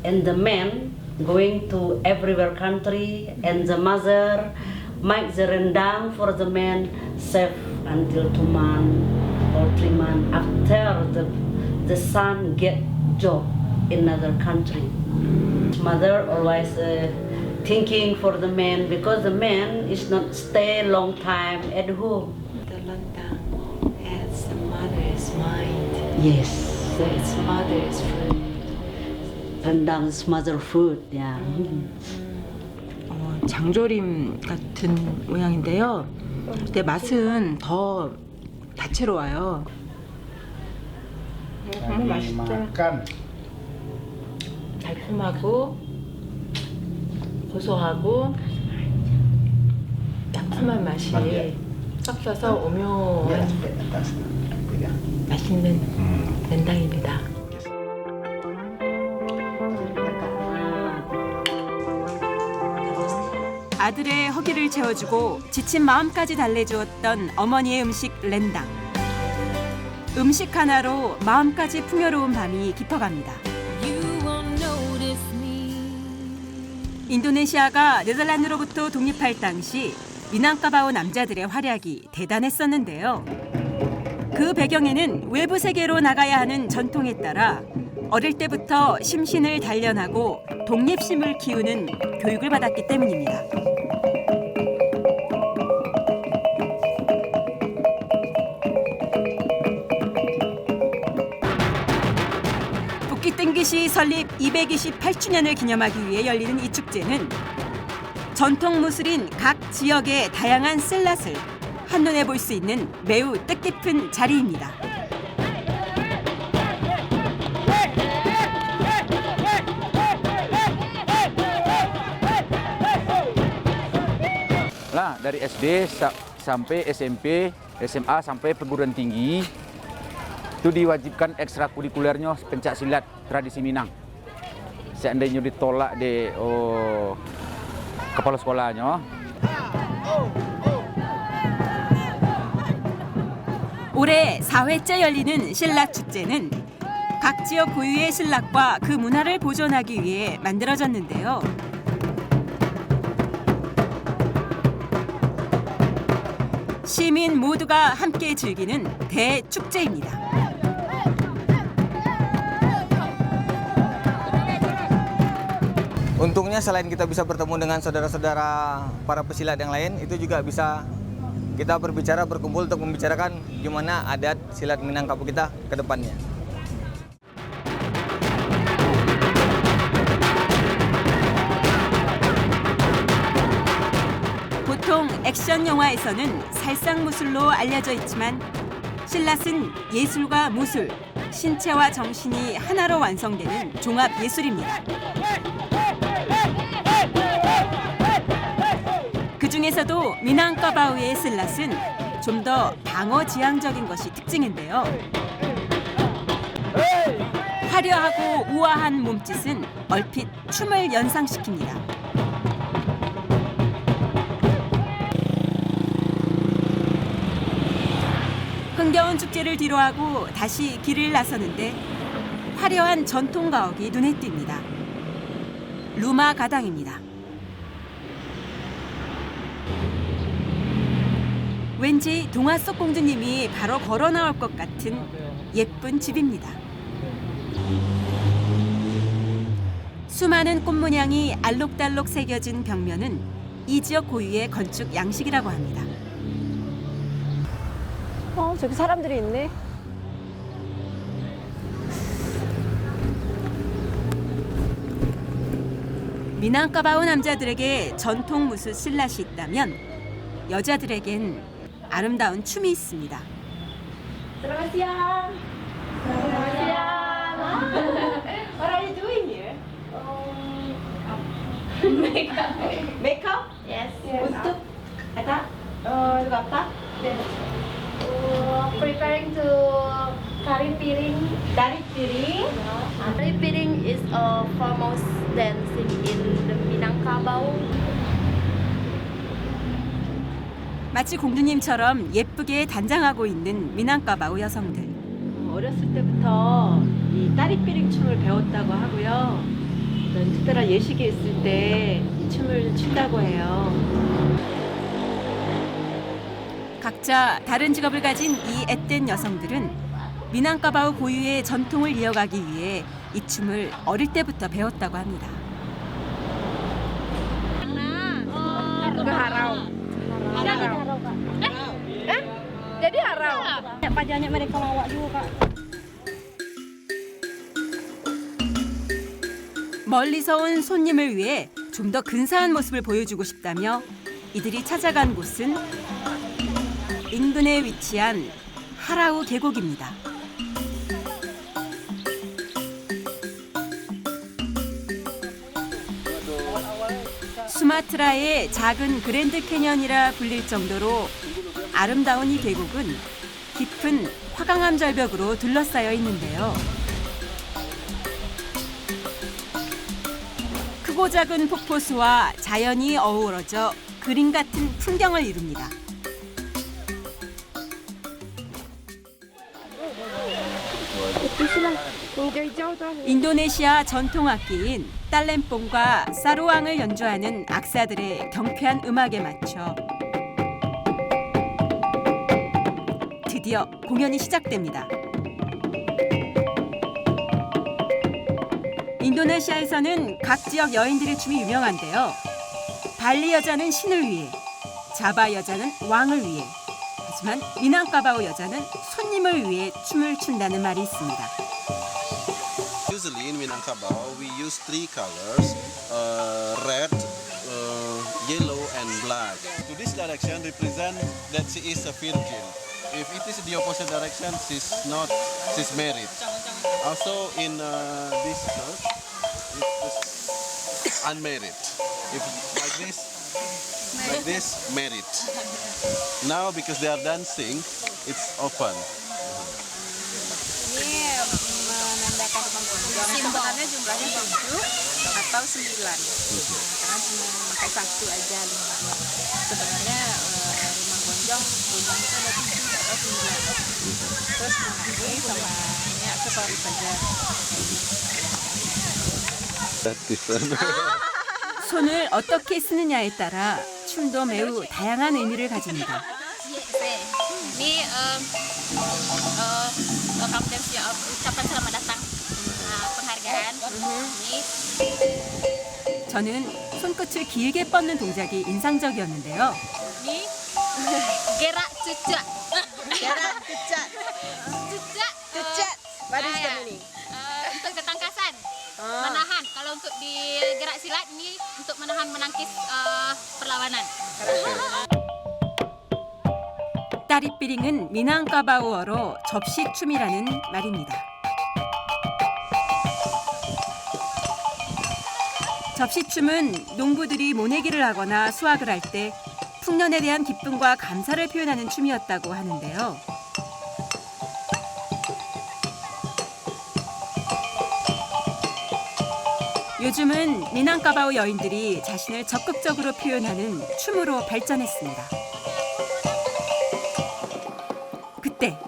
and the man going to everywhere country, and the mother make the rendang for the man save until 2 months or 3 months after the son get job in another country. Mother always thinking for the man because the man is not stay long time at home. The rendang has the mother's mind. Yes. So it's mother's food. Rendang is mother food. Yeah. 장조림 같은 모양인데요. 근데 맛은 더 다채로워요. 정말 맛있다. 달콤하고 고소하고 따끔한 맛이 섞여서 오묘한 맛있는 렌당입니다. 아들의 허기를 채워주고 지친 마음까지 달래주었던 어머니의 음식 렌당. 음식 하나로 마음까지 풍요로운 밤이 깊어갑니다. 인도네시아가 네덜란드로부터 독립할 당시 미낭까바오 남자들의 활약이 대단했었는데요. 그 배경에는 외부 세계로 나가야 하는 전통에 따라 어릴 때부터 심신을 단련하고 독립심을 키우는 교육을 받았기 때문입니다. 붓기 땡기시 설립 228주년을 기념하기 위해 열리는 이 축제는 전통 무술인 각 지역의 다양한 슬랏을 한눈에 볼 수 있는 매우 뜻깊은 자리입니다. Nah, dari SD sampai SMP, SMA sampai perguruan tinggi itu diwajibkan ekstrakurikulernya pencak silat tradisi Minang. Seandainya ditolak di kepala sekolahnya. 올해 4회째 열리는 신락 축제는 각 지역 고유의 신락과 그 문화를 보존하기 위해 만들어졌는데요. 시민 모두가 함께 즐기는 대축제입니다. Untungnya selain kita bisa bertemu dengan saudara-saudara para pesilat yang lain, itu juga bisa kita berbicara, berkumpul untuk membicarakan gimana adat silat Minangkabau kita ke depannya. 보통 액션 영화에서는 살상무술로 알려져 있지만 신랏은 예술과 무술, 신체와 정신이 하나로 완성되는 종합 예술입니다. 그 중에서도 미낭까바오의 신랏은 좀 더 방어지향적인 것이 특징인데요. 화려하고 우아한 몸짓은 얼핏 춤을 연상시킵니다. 흥겨운 축제를 뒤로하고 다시 길을 나서는데 화려한 전통 가옥이 눈에 띕니다. 루마 가당입니다. 왠지 동화 속 공주님이 바로 걸어 나올 것 같은 예쁜 집입니다. 수많은 꽃문양이 알록달록 새겨진 벽면은 이 지역 고유의 건축 양식이라고 합니다. 저기 사람들이 있네. 미난카바오 남자들에게 전통 무술 실랏이 있다면 여자들에겐 아름다운 춤이 있습니다. Selamat siang. Selamat siang. What are you doing here? Makeup. Makeup? Yes. Untuk apa? Untuk apa? Preparing to tari piring. Tari piring? Tari piring is a famous dancing in the Minangkabau. 마치 공주님처럼 예쁘게 단장하고 있는 미난카바오 여성들. 어렸을 때부터 이 따리삐링 춤을 배웠다고 하고요. 특별한 예식이 있을 때 이 춤을 춘다고 해요. 각자 다른 직업을 가진 이 앳된 여성들은 미난카바오 고유의 전통을 이어가기 위해 이 춤을 어릴 때부터 배웠다고 합니다. Jadi harau. Pajannya mereka bawa juga, Kak. 멀리서 온 손님을 위해 좀 더 근사한 모습을 보여주고 싶다며 이들이 찾아간 곳은 인근에 위치한 하라우 계곡입니다. 수마트라의 작은 그랜드 캐년이라 불릴 정도로 아름다운 이 계곡은 깊은 화강암 절벽으로 둘러싸여 있는데요. 크고 작은 폭포수와 자연이 어우러져 그림 같은 풍경을 이룹니다. 인도네시아 전통 악기인 딸렘뽕과 사루왕을 연주하는 악사들의 경쾌한 음악에 맞춰 드디어 공연이 시작됩니다. 인도네시아에서는 각 지역 여인들의 춤이 유명한데요. 발리 여자는 신을 위해, 자바 여자는 왕을 위해, 하지만 미난카바오 여자는 손님을 위해 춤을 춘다는 말이 있습니다. Usually in Minangkabau we use three colors, red, yellow and black. To this direction represent that she is a virgin. If it is the opposite direction, she's married. Also in this church, it is unmarried. If like this, married. Now because they are dancing, it's open. Simbolnya jumlahnya 7 atau 9. Karena cuma pakai 1 aja 5. Sebenarnya rumah gonjong itu ada 7 atau 9. Terus menangis sama ini aksesoris saja. 손을 어떻게 쓰느냐에 따라 춤도 매우 다양한 의미를 가집니다. Ini welcome dance ya, ucapan selamat datang. penghargaan. 저는 손끝을 길게 뻗는 동작이 인상적이었는데요. Ini gerak cucak. Gerak cucak. Cucak. Cucak. What is the meaning? Untuk ketangkasan. Menahan. Kalau untuk di gerak silat ini untuk menahan menangkis perlawanan. 따리삐링은 미난카바오어로 접시춤이라는 말입니다. 접시춤은 농부들이 모내기를 하거나 수확을 할 때 풍년에 대한 기쁨과 감사를 표현하는 춤이었다고 하는데요. 요즘은 미난카바오 여인들이 자신을 적극적으로 표현하는 춤으로 발전했습니다. 그때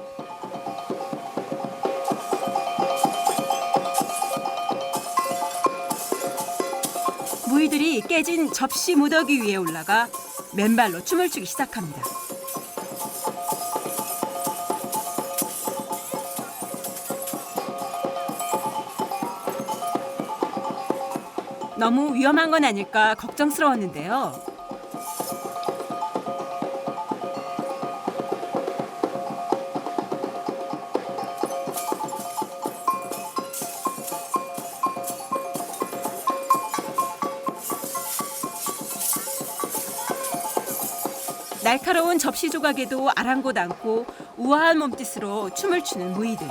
무희들이 깨진 접시 무더기 위에 올라가 맨발로 춤을 추기 시작합니다. 너무 위험한 건 아닐까 걱정스러웠는데요. 날카로운 접시 조각에도 아랑곳 않고 우아한 몸짓으로 춤을 추는 무이들.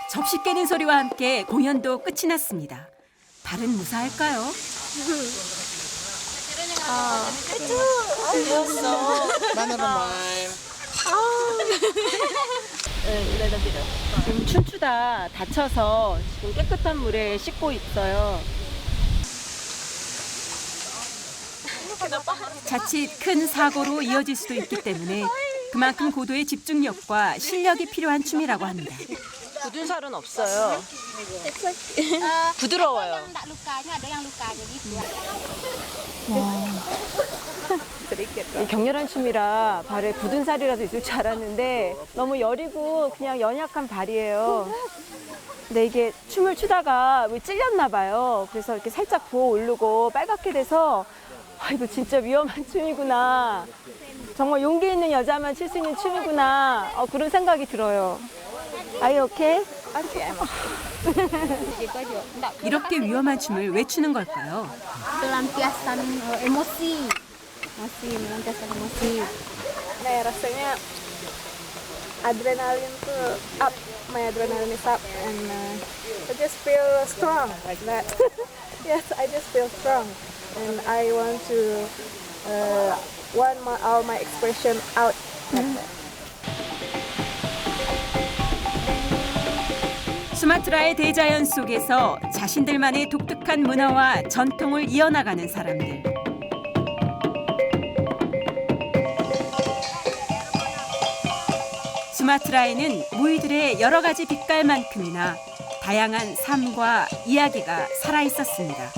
접시 깨는 소리와 함께 공연도 끝이 났습니다. 발은 무사할까요? 지금 춤추다 다쳐서 지금 깨끗한 물에 씻고 있어요. 자칫 큰 사고로 이어질 수도 있기 때문에 그만큼 고도의 집중력과 실력이 필요한 춤이라고 합니다. 굳은 살은 없어요. 부드러워요. 이 격렬한 춤이라 발에 굳은 살이라도 있을 줄 알았는데 너무 여리고 그냥 연약한 발이에요. 근데 이게 춤을 추다가 찔렸나 봐요. 그래서 이렇게 살짝 부어 오르고 빨갛게 돼서 이거 진짜 위험한 춤이구나. 정말 용기 있는 여자만 출 수 있는 춤이구나. 그런 생각이 들어요. Are you okay? 이렇게 위험한 춤을 왜 추는 걸까요? Pelampiasan emosi. Melampiaskan emosi. Kayak rasanya adrenalin tuh up, my adrenaline is up, and I just feel strong like that. Yes, I just feel strong, and I want to all my expression out like that. 수마트라의 대자연 속에서 자신들만의 독특한 문화와 전통을 이어나가는 사람들. 수마트라에는 무이들의 여러 가지 빛깔만큼이나 다양한 삶과 이야기가 살아 있었습니다.